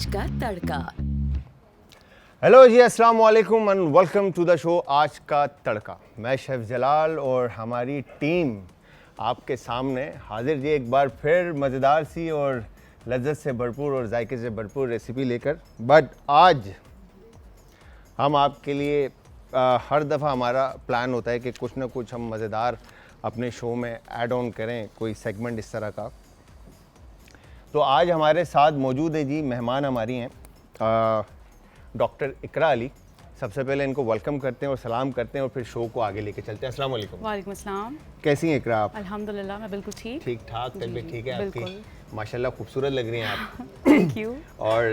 का तड़का। हेलो जी, अस्सलाम वालेकुम and welcome to the show आज का तड़का। मैं शेफ जलाल और हमारी टीम आपके सामने हाजिर जी एक बार फिर मज़ेदार सी और लज्जत से भरपूर और जायके से भरपूर रेसिपी लेकर। बट आज हम आपके लिए हर दफ़ा हमारा प्लान होता है कि कुछ ना कुछ हम मज़ेदार अपने शो में ऐड ऑन करें, कोई सेगमेंट इस तरह का। तो आज हमारे साथ मौजूद है जी, मेहमान हमारी हैं डॉक्टर इकरा अली। सबसे पहले इनको वेलकम करते हैं और सलाम करते हैं और फिर शो को आगे लेके चलते हैं। अस्सलाम वालेकुम। वालेकुम अस्सलाम। कैसी हैं इकरा आप? अल्हम्दुलिल्लाह मैं बिल्कुल ठीक। ठीक ठाक, तबीयत ठीक है आपकी? बिल्कुल। माशाल्लाह खूबसूरत लग रही हैं आप। Thank you. और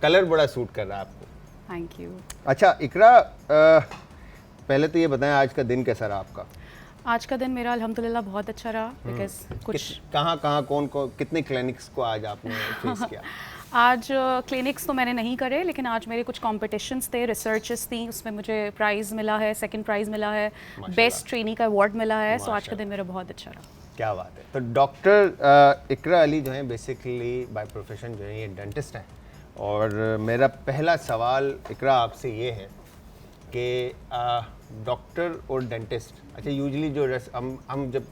कलर बड़ा सूट कर रहा है आपको। Thank you. अच्छा इकरा, पहले तो ये बताएं आज का दिन कैसा रहा आपका? आज का दिन मेरा अल्हम्दुलिल्लाह बहुत अच्छा रहा बिकॉज कुछ कहाँ कौन कितने क्लिनिक्स को आज आपने फेस किया? आज क्लिनिक्स तो मैंने नहीं करे, लेकिन आज मेरे कुछ कॉम्पिटिशन्स थे, रिसर्चेस थी, उसमें मुझे प्राइज़ मिला है, सेकंड प्राइज़ मिला है, बेस्ट ट्रेनी का अवार्ड मिला है। सो आज का दिन मेरा बहुत अच्छा रहा। क्या बात है। तो डॉक्टर इकरा अली जो है बेसिकली बाय प्रोफेशन जो है ये डेंटिस्ट हैं। और मेरा पहला सवाल इकरा आपसे ये है कि डॉक्टर और डेंटिस्ट, अच्छा यूजुअली जो हम जब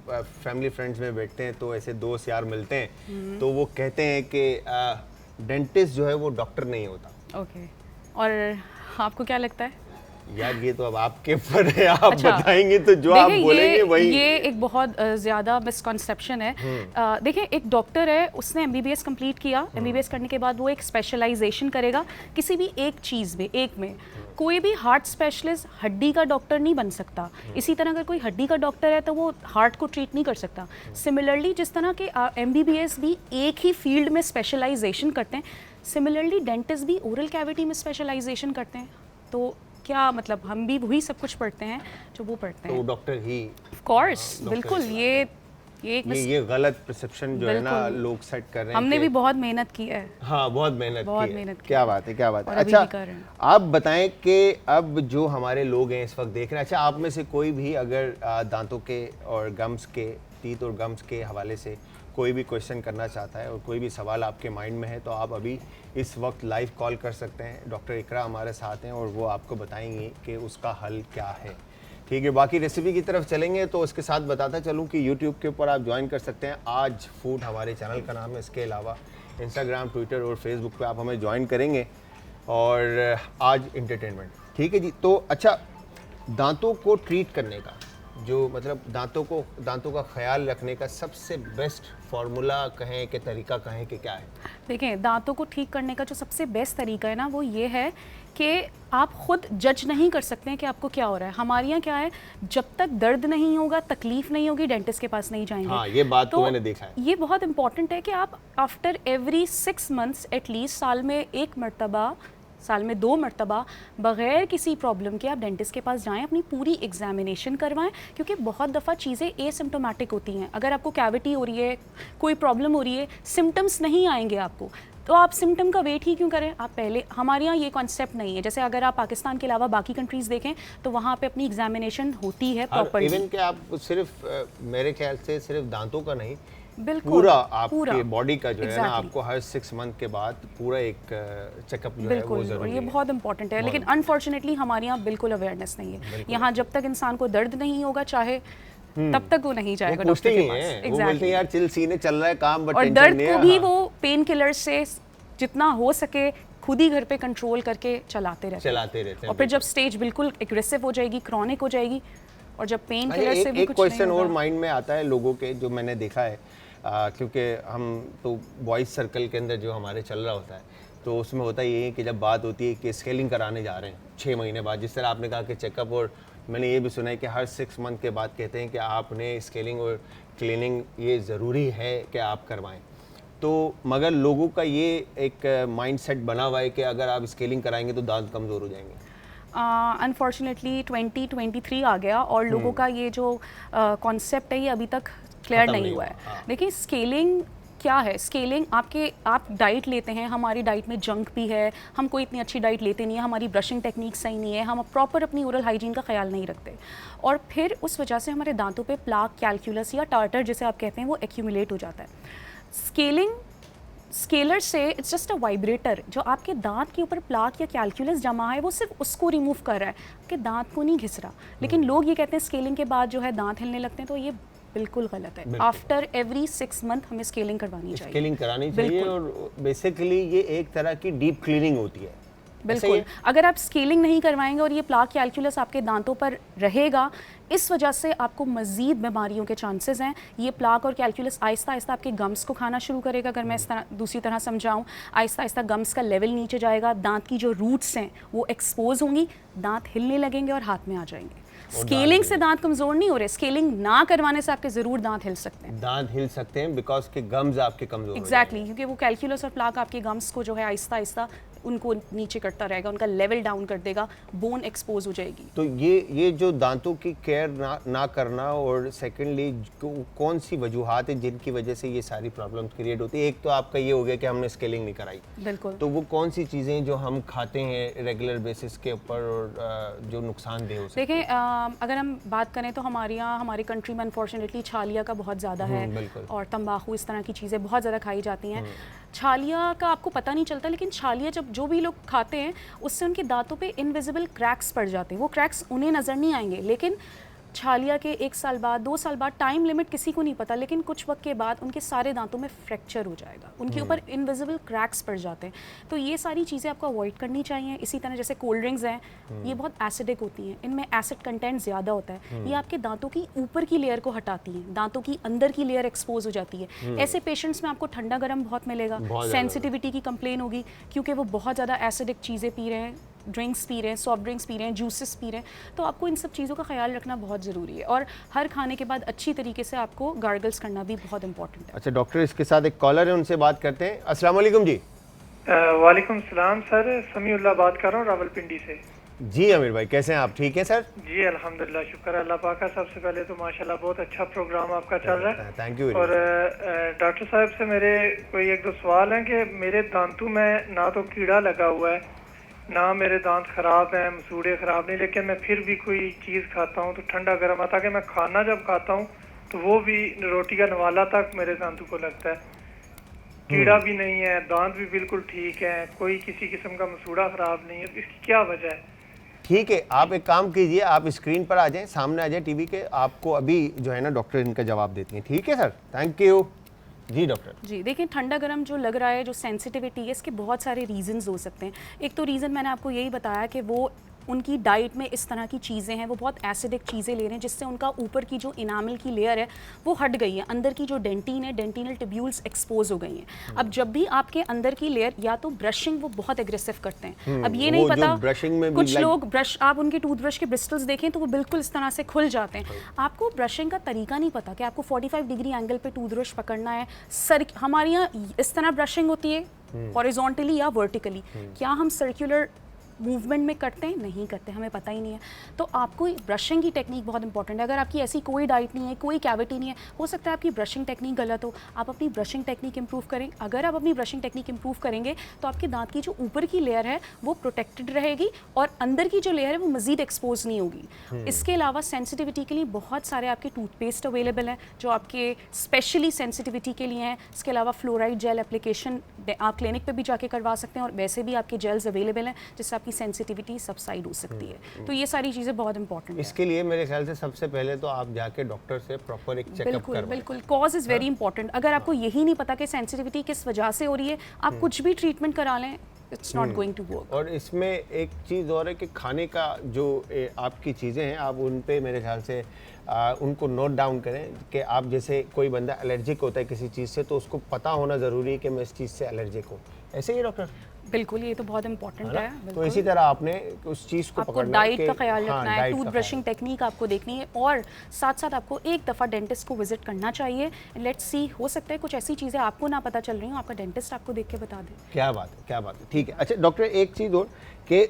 फैमिली फ्रेंड्स में बैठते हैं तो ऐसे दोस्त यार मिलते हैं तो वो कहते हैं कि डेंटिस्ट जो है वो डॉक्टर नहीं होता। ओके। और आपको क्या लगता है? यार ये तो अब आपके ऊपर है, आप अच्छा, बताएंगे तो जो आप बोलेंगे वही। ये एक बहुत ज़्यादा मिसकॉन्सेप्शन है। देखिए, एक डॉक्टर है, उसने एमबीबीएस कंप्लीट किया, एमबीबीएस करने के बाद वो एक स्पेशलाइजेशन करेगा किसी भी एक चीज़ में, एक में। कोई भी हार्ट स्पेशलिस्ट हड्डी का डॉक्टर नहीं बन सकता। इसी तरह अगर कोई हड्डी का डॉक्टर है तो वो हार्ट को ट्रीट नहीं कर सकता। सिमिलरली जिस तरह के एमबीबीएस भी एक ही फील्ड में स्पेशलाइजेशन करते हैं, सिमिलरली डेंटिस्ट भी ओरल कैविटी में स्पेशलाइजेशन करते हैं। तो क्या मतलब हम भी वही सब कुछ पढ़ते हैं जो वो पढ़ते हैं। तो डॉक्टर ही ऑफ कोर्स, बिल्कुल। ये गलत परसेप्शन जो है ना लोग सेट कर रहे हैं। हमने भी बहुत मेहनत की है। हाँ, बहुत मेहनत की है। की क्या बात है, क्या बात है। और अभी अच्छा भी कर रहे हैं। आप बताएं कि अब जो हमारे लोग हैं इस वक्त देख रहे हैं, अच्छा आप में से कोई भी अगर दांतों के और गम्स के, टीथ और गम्स के हवाले से कोई भी क्वेश्चन करना चाहता है और कोई भी सवाल आपके माइंड में है तो आप अभी इस वक्त लाइव कॉल कर सकते हैं। डॉक्टर इकरा हमारे साथ हैं और वो आपको बताएंगे कि उसका हल क्या है। ठीक है, बाकी रेसिपी की तरफ चलेंगे तो उसके साथ बताता चलूँ कि यूट्यूब के ऊपर आप ज्वाइन कर सकते हैं। आज फूड हमारे चैनल का नाम है। इसके अलावा इंस्टाग्राम, ट्विटर और फेसबुक पे आप हमें ज्वाइन करेंगे। और आज इंटरटेनमेंट, ठीक है जी। तो अच्छा, दांतों को ट्रीट करने का जो मतलब दांतों का ख्याल रखने का सबसे बेस्ट फार्मूला कहें कि तरीका कहें कि क्या है? देखिए, दांतों को ठीक करने का जो सबसे बेस्ट तरीका है ना, वो ये है कि आप खुद जज नहीं कर सकते हैं कि आपको क्या हो रहा है। हमारे यहाँ क्या है, जब तक दर्द नहीं होगा, तकलीफ नहीं होगी, डेंटिस्ट के पास नहीं जाएंगे। हाँ, ये बात तो मैंने देखा है। ये बहुत इंपॉर्टेंट है कि आप आफ्टर एवरी 6 मंथ्स एटलीस्ट, साल में 1 मरतबा, साल में 2 मरतबा, बग़ैर किसी प्रॉब्लम के आप डेंटिस्ट के पास जाएं, अपनी पूरी एग्जामिनेशन करवाएं। क्योंकि बहुत दफ़ा चीज़ें एसिम्प्टोमेटिक होती हैं। अगर आपको कैविटी हो रही है, कोई प्रॉब्लम हो रही है, सिम्टम्स नहीं आएंगे आपको, तो आप सिम्टम का वेट ही क्यों करें? आप पहले, हमारे यहाँ ये कॉन्सेप्ट नहीं है। जैसे अगर आप पाकिस्तान के अलावा बाकी कंट्रीज़ देखें तो वहाँ पे अपनी एग्जामिनेशन होती है प्रॉपर्ली। इवन कि आप सिर्फ मेरे ख्याल से सिर्फ दांतों का नहीं, बिल्कुल पूरा आपके बॉडी का जो है ना, आपको हर 6 मंथ के बाद पूरा एक चेकअप जो है वो जरूरी है। ये बहुत इंपॉर्टेंट है। लेकिन अनफॉर्चुनेटली हमारे यहाँ बिल्कुल अवेयरनेस नहीं है। यहाँ जब तक इंसान को दर्द नहीं होगा, चाहे तब तक वो नहीं जाएगा डॉक्टर के पास। वो बोलते हैं यार चिल सीने चल रहा है काम, बट और दर्द को भी वो पेन किलर से जितना हो सके खुद ही घर पे कंट्रोल करके चलाते रहते हैं। और फिर जब स्टेज बिल्कुल एग्रेसिव हो जाएगी, क्रॉनिक हो जाएगी, और जब पेन किलर से भी एक कुछ क्वेश्चन नहीं और होगा। माइंड में आता है लोगों के, जो मैंने देखा है क्योंकि हम तो बॉयज़ सर्कल के अंदर जो हमारे चल रहा होता है, तो उसमें होता ये है कि जब बात होती है कि स्केलिंग कराने जा रहे हैं 6 महीने बाद, जिस तरह आपने कहा कि चेकअप, और मैंने ये भी सुना है कि हर 6 मंथ के बाद कहते हैं कि आपने स्केलिंग और क्लीनिंग ये ज़रूरी है कि आप करवाएं। तो मगर लोगों का ये एक माइंडसेट बना हुआ है कि अगर आप स्केलिंग कराएंगे तो दांत कमज़ोर हो जाएंगे। अनफॉर्चुनेटली 2023 आ गया और लोगों का ये जो कॉन्सेप्ट है ये अभी तक क्लियर नहीं हुआ है। देखिए, स्केलिंग क्या है? स्केलिंग आप डाइट लेते हैं, हमारी डाइट में जंक भी है, हम कोई इतनी अच्छी डाइट लेते नहीं है, हमारी ब्रशिंग टेक्निक सही नहीं है, हम प्रॉपर अपनी ओरल हाइजीन का ख्याल नहीं रखते, और फिर उस वजह से हमारे दांतों पे प्लाक, कैलकुलस या टार्टर जिसे आप कहते हैं वो एक्यूमुलेट हो जाता है। स्केलिंग स्केलर से इट्स जस्ट अ वाइब्रेटर, जो आपके दांत के ऊपर प्लाक या कैलकुलस जमा है वो सिर्फ उसको रिमूव कर रहा है, आपके दांत को नहीं घिस रहा। लेकिन लोग ये कहते हैं स्केलिंग के बाद जो है दांत हिलने लगते हैं, तो ये बिल्कुल गलत है। आफ्टर एवरी 6 मंथ हमें स्केलिंग करवानी चाहिए। स्केलिंग करानी चाहिए और बेसिकली ये एक तरह की डीप क्लीनिंग होती है। बिल्कुल, अगर आप स्केलिंग नहीं करवाएंगे और ये प्लाक कैलकुलस आपके दांतों पर रहेगा, इस वजह से आपको मज़ीद बीमारियों के चांसेस हैं। ये प्लाक और कैलकुलस आहिस्ता आहिस्ता आपके गम्स को खाना शुरू करेगा। अगर मैं इस तरह दूसरी तरह समझाऊं, आहिस्ता आहिस्ता गम्स का लेवल नीचे जाएगा, दांत की जो रूट्स हैं वो एक्सपोज होंगी, दांत हिलने लगेंगे और हाथ में आ जाएंगे। स्केलिंग से दांत कमज़ोर नहीं हो रहे, स्केलिंग ना करवाने से आपके ज़रूर दांत हिल सकते हैं। दांत हिल सकते हैं बिकॉज के गम्स आपके कमज़ोर एग्जैक्टली, क्योंकि वो कैलकुलस और प्लाक आपके गम्स को जो है आहिस्ता आहिस्ता उनको नीचे करता रहेगा, उनका लेवल डाउन कर देगा, बोन एक्सपोज हो जाएगी। तो ये जो दांतों की केयर ना करना, और सेकेंडली कौन सी वजूहात है जिनकी वजह से ये सारी प्रॉब्लम्स क्रिएट होती है? एक तो आपका ये हो गया कि हमने स्केलिंग नहीं कराई, बिल्कुल, तो वो कौन सी चीज़ें जो हम खाते हैं रेगुलर बेसिस के ऊपर और जो नुकसानदेह हो सकती है? देखें, अगर हम बात करें तो हमारे यहाँ हमारी कंट्री में अनफॉर्चुनेटली छालिया का बहुत ज़्यादा है और तंबाकू, इस तरह की चीज़ें बहुत ज़्यादा खाई जाती हैं। छालिया का आपको पता नहीं चलता, लेकिन छालिया जब जो भी लोग खाते हैं उससे उनके दांतों पे इनविजिबल क्रैक्स पड़ जाते हैं। वो क्रैक्स उन्हें नज़र नहीं आएंगे, लेकिन छालिया के 1 साल बाद, 2 साल बाद, टाइम लिमिट किसी को नहीं पता, लेकिन कुछ वक्त के बाद उनके सारे दांतों में फ्रैक्चर हो जाएगा, उनके ऊपर इनविजिबल क्रैक्स पड़ जाते हैं। तो ये सारी चीज़ें आपको अवॉइड करनी चाहिए। इसी तरह जैसे कोल्ड ड्रिंक्स हैं, ये बहुत एसिडिक होती हैं, इनमें एसिड कंटेंट ज़्यादा होता है, ये आपके दांतों की ऊपर की लेयर को हटाती हैं, दांतों की अंदर की लेयर एक्सपोज हो जाती है। ऐसे पेशेंट्स में आपको ठंडा गर्म बहुत मिलेगा, सेंसिटिविटी की कंप्लेन होगी, क्योंकि वो बहुत ज़्यादा एसिडिक चीज़ें पी रहे हैं, ड्रिंक्स पी रहे हैं, सॉफ्ट ड्रिंक्स पी रहे हैं, जूसेस पी रहे हैं। तो आपको इन सब चीज़ों का ख्याल रखना बहुत ज़रूरी है, और हर खाने के बाद अच्छी तरीके से आपको गार्गल्स करना भी बहुत इंपॉर्टेंट है। अच्छा डॉक्टर, इसके साथ एक कॉलर है, उनसे बात करते हैं। अस्सलाम वालेकुम जी। वालेकुम सलाम सर, समीउल्लाह बात कर रहा हूँ रावलपिंडी से। जी अमीर भाई, कैसे हैं आप? ठीक हैं सर? जी अल्हम्दुलिल्लाह, शुक्र है अल्लाह पाक का। सबसे पहले तो माशाल्लाह बहुत अच्छा प्रोग्राम आपका चल रहा है, थैंक यू। और डॉक्टर साहब से मेरे कोई 1-2 सवाल हैं कि मेरे दांतों में ना तो कीड़ा लगा हुआ है, ना मेरे दांत खराब हैं, मसूड़े खराब नहीं, लेकिन मैं फिर भी कोई चीज़ खाता हूँ तो ठंडा गर्म आता कि मैं खाना जब खाता हूँ तो वो भी रोटी का नवाला तक मेरे दांतों को लगता है। कीड़ा भी नहीं है, दांत भी बिल्कुल ठीक है, कोई किसी किस्म का मसूड़ा खराब नहीं है, इसकी क्या वजह है? ठीक है, आप एक काम कीजिए, आप स्क्रीन पर आ जाएं, सामने आ जाएं टीवी के, आपको अभी जो है ना डॉक्टर इनका जवाब देती हैं। ठीक है sir, thank you ji. Doctor ji देखिए, ठंडा गर्म जो लग रहा है, जो सेंसिटिविटी है, इसके बहुत सारे रीजंस हो सकते हैं। एक तो रीज़न मैंने आपको यही बताया कि वो उनकी डाइट में इस तरह की चीज़ें हैं, वो बहुत एसिडिक चीज़ें ले रहे हैं, जिससे उनका ऊपर की जो इनामल की लेयर है वो हट गई है, अंदर की जो डेंटिन है, डेंटिनल ट्यूब्यूल्स एक्सपोज हो गई हैं। अब जब भी आपके अंदर की लेयर, या तो ब्रशिंग वो बहुत एग्रेसिव करते हैं, अब ये नहीं पता, ब्रशिंग में कुछ लोग ब्रश, आप उनके टूथब्रश के ब्रिस्टल्स देखें तो वो बिल्कुल इस तरह से खुल जाते हैं। आपको ब्रशिंग का तरीका नहीं पता कि आपको 45 डिग्री एंगल पे टूथब्रश पकड़ना है। सर हमारे यहाँ इस तरह ब्रशिंग होती है, हॉरिजॉन्टली या वर्टिकली। क्या हम सर्कुलर मूवमेंट में करते हैं? नहीं करते, हमें पता ही नहीं है। तो आपको ब्रशिंग की टेक्निक बहुत इंपॉर्टेंट है। अगर आपकी ऐसी कोई डाइट नहीं है, कोई कैविटी नहीं है, हो सकता है आपकी ब्रशिंग टेक्निक गलत हो, आप अपनी ब्रशिंग टेक्निक इंप्रूव करें। अगर आप अपनी ब्रशिंग टेक्निक इंप्रूव करेंगे तो आपके दांत की जो ऊपर की लेयर है वो प्रोटेक्टेड रहेगी, और अंदर की जो लेयर है वो मजीद एक्सपोज नहीं होगी। इसके अलावा सेंसिटिविटी के लिए बहुत सारे आपके टूथपेस्ट अवेलेबल हैं जो आपके स्पेशली सेंसिटिविटी के लिए हैं। इसके अलावा फ्लोराइड जेल एप्लीकेशन आप क्लिनिक पे भी जाके करवा सकते हैं, और वैसे भी आपके जेल्स अवेलेबल हैं जिससे की सेंसिटिविटी सबसाइड हो सकती है। तो ये सारी चीज़ें बहुत इंपॉर्टेंट है। इसके लिए मेरे ख्याल से सबसे पहले तो आप जाके डॉक्टर से प्रॉपर एक चेकअप करवाएं। बिल्कुल, कॉज इज़ वेरी इंपॉर्टेंट। अगर आपको यही नहीं पता कि सेंसिटिविटी किस वजह से हो रही है, आप कुछ भी ट्रीटमेंट करा लें, it's not going to work. और इसमें एक चीज़ और है कि खाने का जो आपकी चीज़ें हैं, आप उन पे मेरे ख्याल से उनको नोट डाउन करें कि आप, जैसे कोई बंदा एलर्जिक होता है किसी चीज़ से, तो उसको पता होना ज़रूरी है कि मैं इस चीज़ से एलर्जिक हूँ। ऐसे ही डॉक्टर? बिल्कुल, ये तो बहुत इंपॉर्टेंट है। तो इसी तरह आपने उस चीज़ को आपको डाइट का ख्याल रखना है, टूथ ब्रशिंग टेक्निक आपको देखनी है, और साथ साथ आपको एक दफ़ा डेंटिस्ट को विजिट करना चाहिए। लेट्स सी, हो सकता है कुछ ऐसी चीज़ें आपको ना पता चल रही हो, आपका डेंटिस्ट आपको देख के बता दे। क्या बात है, क्या बात है। ठीक है। अच्छा डॉक्टर, एक चीज़ और कि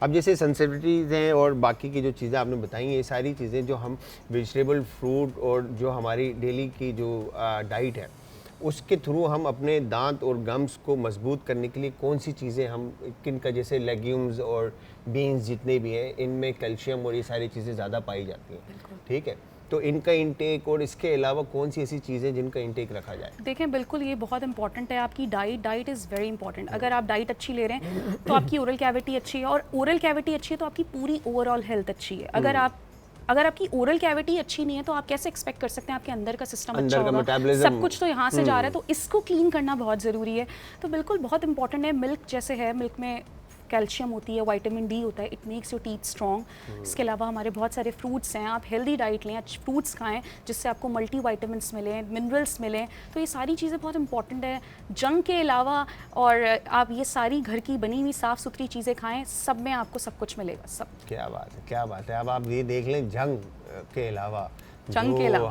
अब जैसे सेंसिटिविटीज़ हैं और बाकी की जो चीज़ें आपने बताई हैं, ये सारी चीज़ें जो हम वेजिटेबल, फ्रूट और जो हमारी डेली की जो डाइट है उसके थ्रू हम अपने दांत और गम्स को मजबूत करने के लिए कौन सी चीज़ें हम, किन का, जैसे लेग्यूम्स और बीन्स जितने भी हैं, इनमें कैल्शियम और ये सारी चीज़ें ज़्यादा पाई जाती हैं, ठीक है। तो इनका इंटेक और इसके अलावा कौन सी ऐसी चीज़ें जिनका इंटेक रखा जाए? देखें बिल्कुल ये बहुत इंपॉर्टेंट है आपकी डाइट इज़ वेरी इंपॉर्टेंट। अगर आप डाइट अच्छी ले रहे हैं तो आपकी ओरल कैविटी अच्छी है, और ओरल कैविटी अच्छी है तो आपकी पूरी ओवरऑल हेल्थ अच्छी है। अगर आपकी ओरल कैविटी अच्छी नहीं है तो आप कैसे एक्सपेक्ट कर सकते हैं आपके अंदर का सिस्टम अच्छा होगा? मेटाबॉलिज्म सब कुछ तो यहाँ से जा रहा है, तो इसको क्लीन करना बहुत ज़रूरी है। तो बिल्कुल बहुत इंपॉर्टेंट है। मिल्क जैसे है, मिल्क में कैल्शियम होती है, विटामिन डी होता है, it makes your teeth strong. इसके अलावा हमारे बहुत सारे फ्रूट्स हैं, आप हेल्दी डाइट लें, फ्रूट्स खाएं जिससे आपको मल्टी विटामिन्स मिलें, मिनरल्स मिलें। तो ये सारी चीज़ें बहुत इंपॉर्टेंट है। जंक के अलावा और आप ये सारी घर की बनी हुई साफ़ सुथरी चीज़ें खाएं, सब में आपको सब कुछ मिलेगा। सब क्या बात है, क्या बात है। अब आप ये देख लें, जंक के अलावा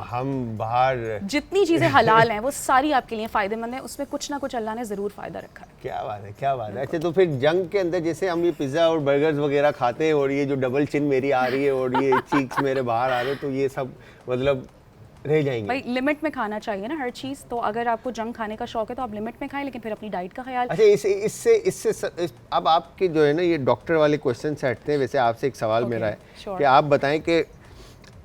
हम बाहर जितनी चीज़ें हलाल हैं वो सारी आपके लिए फ़ायदेमंद है, उसमें कुछ ना कुछ अल्लाह ने ज़रूर फ़ायदा रखा है। क्या बात है, क्या बात है। अच्छा, तो फिर जंक के अंदर जैसे हम ये पिज़्ज़ा और बर्गर्स वगैरह खाते हैं और ये जो डबल चिन मेरी आ रही है और ये चीक्स मेरे बाहर आ रहे हैं, तो ये सब मतलब रह जाएंगे? भाई लिमिट में खाना चाहिए ना हर चीज़। तो अगर आपको जंक खाने का शौक है तो आप लिमिट में खाएं, लेकिन फिर अपनी डाइट का ख्याल। अच्छा, इससे अब आपके जो है ना ये डॉक्टर वाले क्वेश्चन से हटते हैं। वैसे आपसे एक सवाल मेरा है कि आप बताएं कि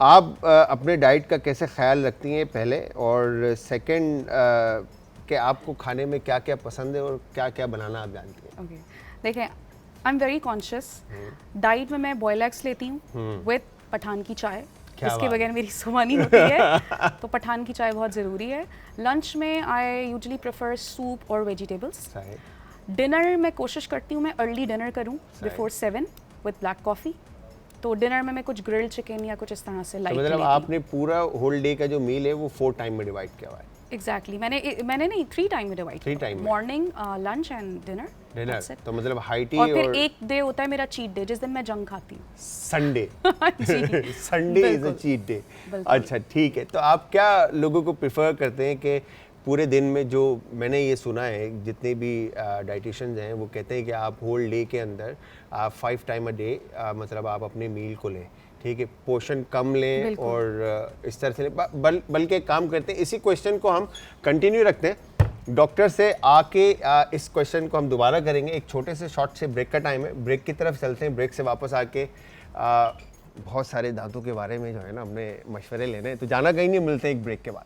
आप अपने डाइट का कैसे ख्याल रखती हैं पहले, और सेकंड कि आपको खाने में क्या क्या पसंद है और क्या क्या बनाना आप जानती हैं? ओके, देखिए I am very conscious. Diet में मैं बॉयल एग्स लेती हूँ विद पठान की चाय, इसके बगैर मेरी सुबह नहीं होती है। तो पठान की चाय बहुत ज़रूरी है। लंच में आई यूजुअली प्रेफर सूप और वेजिटेबल्स। डिनर में कोशिश करती हूँ मैं अर्ली डिनर करूँ, बिफोर 7 विद ब्लैक कॉफ़ी। तो डिनर में मैं कुछ ग्रिल्ड चिकन या कुछ इस तरह से लाइट मतलब आपने पूरा होल डे का जो मील है वो 4 टाइम में डिवाइड किया हुआ है? एग्जैक्टली, मैंने नहीं 3 टाइम में डिवाइड किया, मॉर्निंग, लंच एंड डिनर। तो मतलब हाई टी, और फिर एक डे होता है मेरा चीट डे जिस दिन मैं जंक खाती हूँ, Sunday. Sunday is a cheat day. अच्छा, ठीक है। तो आप क्या लोगों को प्रेफर करते हैं कि पूरे दिन में, जो मैंने ये सुना है जितने भी डाइटिशियंस हैं वो कहते हैं कि आप होल डे के अंदर आप 5 टाइम अ डे मतलब आप अपने मील को लें, ठीक है, पोर्शन कम लें और इस तरह से लें। बल्कि एक काम करते हैं, इसी क्वेश्चन को हम कंटिन्यू रखते हैं डॉक्टर से आके। इस क्वेश्चन को हम दोबारा करेंगे। एक छोटे से शॉर्ट से ब्रेक का टाइम है, ब्रेक की तरफ चलते हैं। ब्रेक से वापस आके बहुत सारे दांतों के बारे में जो है ना हमने मशवरे लेने हैं, तो जाना कहीं नहीं, मिलते हैं एक ब्रेक के बाद।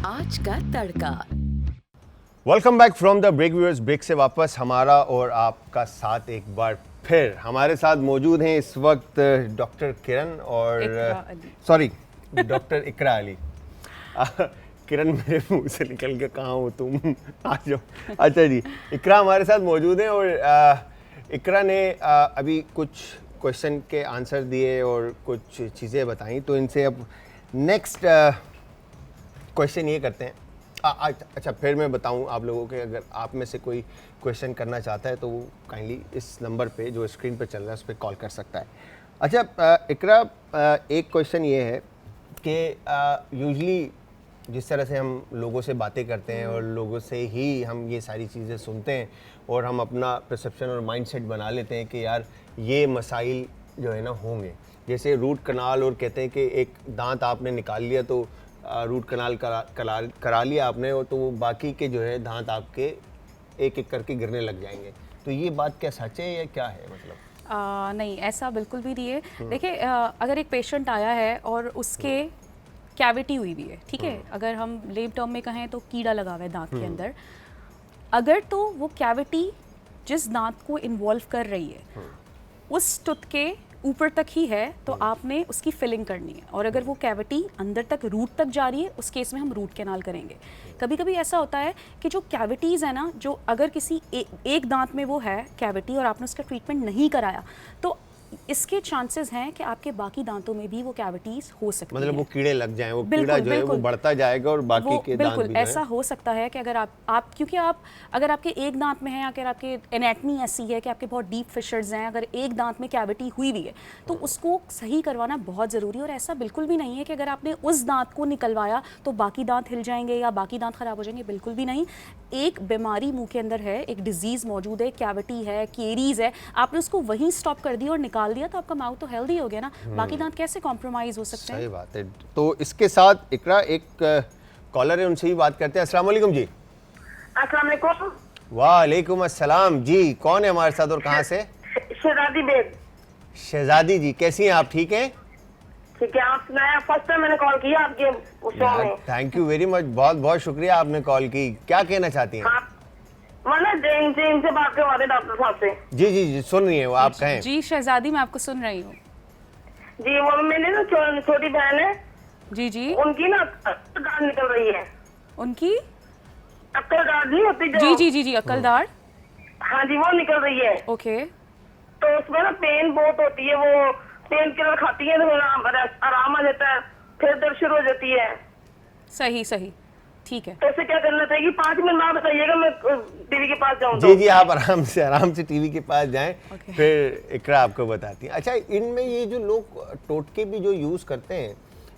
आज का तड़का। Welcome back from the break viewers. Break से वापस हमारा और आपका साथ एक बार फिर। हमारे साथ मौजूद हैं इस वक्त डॉक्टर किरण और सॉरी डॉक्टर इकरा अली। किरण मेरे मुंह से निकल के कहाँ हो तुम, आ जाओ। अच्छा जी, इकरा हमारे साथ मौजूद हैं और इकरा ने अभी कुछ क्वेश्चन के आंसर दिए और कुछ चीज़ें बताई, तो इनसे अब नेक्स्ट क्वेश्चन ये करते हैं। अच्छा, फिर मैं बताऊं आप लोगों के, अगर आप में से कोई क्वेश्चन करना चाहता है तो वो काइंडली इस नंबर पे जो स्क्रीन पे चल रहा है उस पर कॉल कर सकता है। अच्छा इकरा, एक क्वेश्चन ये है कि यूजुअली जिस तरह से हम लोगों से बातें करते हैं और लोगों से ही हम ये सारी चीज़ें सुनते हैं और हम अपना परसेप्शन और माइंडसेट बना लेते हैं कि यार ये मसाइल जो है ना होंगे, जैसे रूट कनाल, और कहते हैं कि एक दांत आपने निकाल लिया तो रूट कनाल करा लिया आपने, और तो वो बाकी के जो है दांत आपके एक एक करके गिरने लग जाएंगे। तो ये बात क्या सच है या क्या है? मतलब नहीं, ऐसा बिल्कुल भी नहीं है। देखिए, अगर एक पेशेंट आया है और उसके कैविटी हुई हुई है, ठीक है, अगर हम लेब टर्म में कहें तो कीड़ा लगा हुआ है दांत के अंदर, अगर तो वो कैविटी जिस दांत को इन्वॉल्व कर रही है उस टूथ के ऊपर तक ही है तो आपने उसकी फिलिंग करनी है, और अगर वो कैविटी अंदर तक रूट तक जा रही है उस केस में हम रूट कैनाल करेंगे। कभी कभी ऐसा होता है कि जो कैविटीज़ है ना, जो अगर किसी एक दांत में वो है कैविटी और आपने उसका ट्रीटमेंट नहीं कराया तो इसके चांसेस हैं कि आपके बाकी दांतों में भी वो कैविटीज हो सकती हैं। मतलब वो कीड़े लग जाएं, वो कीड़ा जो है वो बढ़ता जाएगा और बाकी के दांत भी बिल्कुल ऐसा हो सकता है कि अगर आप क्योंकि आप अगर आपके एक दांत में है या अगर आपके एनाटमी ऐसी है कि आपके बहुत डीप फिशर्स हैं, अगर एक दांत में कैविटी हुई है तो उसको सही करवाना बहुत ज़रूरी है। और ऐसा बिल्कुल भी नहीं है कि अगर आपने उस दांत को निकलवाया तो बाकी दांत हिल जाएंगे या बाकी दांत खराब हो जाएंगे, बिल्कुल भी नहीं। एक बीमारी मुंह के अंदर है, एक डिजीज़ मौजूद है, कैविटी है, केरीज है, आपने उसको वहीं स्टॉप कर दिया और निकाल दिया तो आपका माउथ तो हेल्दी हो गया ना, बाकी दांत कैसे कॉम्प्रोमाइज हो सकते हैं? सही बात है। तो इसके साथ इकरा एक कॉलर है, उनसे ही बात करते हैं। अस्सलाम वालेकुम जी। अस्सलाम वालेकुम। वालेकुम अस्सलाम जी। कौन है हमारे साथ और कहाँ से? शहजादी बेग। शहजादी जी कैसी हैं आप, ठीक हैं? ठीक है, आप सुनाए? फर्स्ट टाइम मैंने कॉल किया आपके शो में। थैंक यू वेरी मच, बहुत बहुत शुक्रिया आपने कॉल की। क्या कहना चाहती हैं? हाँ, मैंने इनसे बात करवा डॉक्टर साहब से। जी जी जी, सुन रही हैं वो, आप कहें। जी शहजादी, मैं आपको सुन रही हूँ। जी, वो मेरी ना छोटी बहन है, जी जी। उनकी ना अक्ल दाढ़ निकल रही है। उनकी अक्ल दाढ़ नहीं होती जो? जी जी जी जी, अक्लदाढ़। हाँ जी, वो निकल रही है। ओके। तो उसमें ना पेन बहुत होती है, वो पेन किलर खाती है तो आराम आ जाता है, फिर दर्द शुरू हो जाती है। सही सही, ठीक है। तो उसे क्या करना चाहिए? 5 मिनट बाद बताइएगा, मैं टीवी के पास जाऊँ तो। जी जी, आप आराम से टीवी के पास जाएं, Okay. फिर इकरा आपको बताती हैं। अच्छा, इनमें ये जो लोग टोटके भी जो यूज़ करते हैं,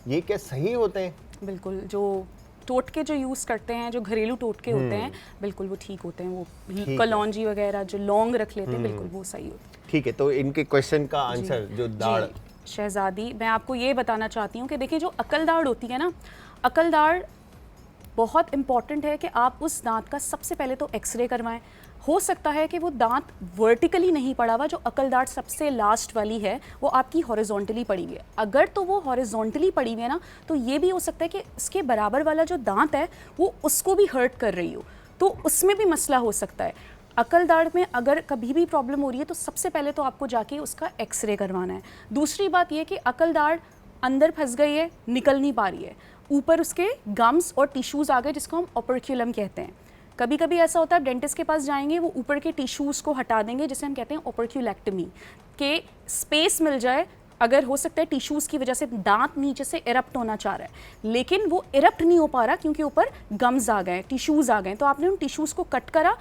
ये क्या सही होते हैं? बिल्कुल, जो टोटके जो यूज़ करते हैं, जो घरेलू टोटके होते हैं, बिल्कुल वो ठीक होते हैं। वो कलौंजी वगैरह जो लौंग रख लेते हैं, बिल्कुल वो सही होते हैं। ठीक है, तो इनके क्वेश्चन का आंसर जो दाढ़। जी शहजादी, मैं आपको ये बताना चाहती हूँ कि देखिए जो अकलदाढ़ होती है ना, अकलदाढ़ बहुत इंपॉर्टेंट है कि आप उस दांत का सबसे पहले तो एक्सरे करवाएं। हो सकता है कि वो दांत वर्टिकली नहीं पड़ा हुआ, जो अकलदाढ़ सबसे लास्ट वाली है वो आपकी हॉरिजॉन्टली पड़ी हुई है। अगर तो वो हॉरिजॉन्टली पड़ी हुई है ना, तो ये भी हो सकता है कि इसके बराबर वाला जो दांत है वो उसको भी हर्ट कर रही हो, तो उसमें भी मसला हो सकता है। अकलदाढ़ में अगर कभी भी प्रॉब्लम हो रही है तो सबसे पहले तो आपको जाके उसका एक्सरे करवाना है। दूसरी बात ये कि अकलदाढ़ अंदर फंस गई है, निकल नहीं पा रही है, ऊपर उसके गम्स और टिश्यूज़ आ गए जिसको हम ओपर्क्यूलम कहते हैं। कभी कभी ऐसा होता है डेंटिस्ट के पास जाएंगे, वो ऊपर के टिश्यूज़ को हटा देंगे, जिसे हम कहते हैं ओपर्क्यूलेक्टमी, के स्पेस मिल जाए। अगर हो सकता है टिश्यूज़ की वजह से दांत नीचे से इरप्ट होना चाह रहा है, लेकिन वो इरप्ट नहीं हो पा रहा क्योंकि ऊपर गम्स आ गए, टिश्यूज़ आ गए, तो आपने उन टिश्यूज़ को कट करा,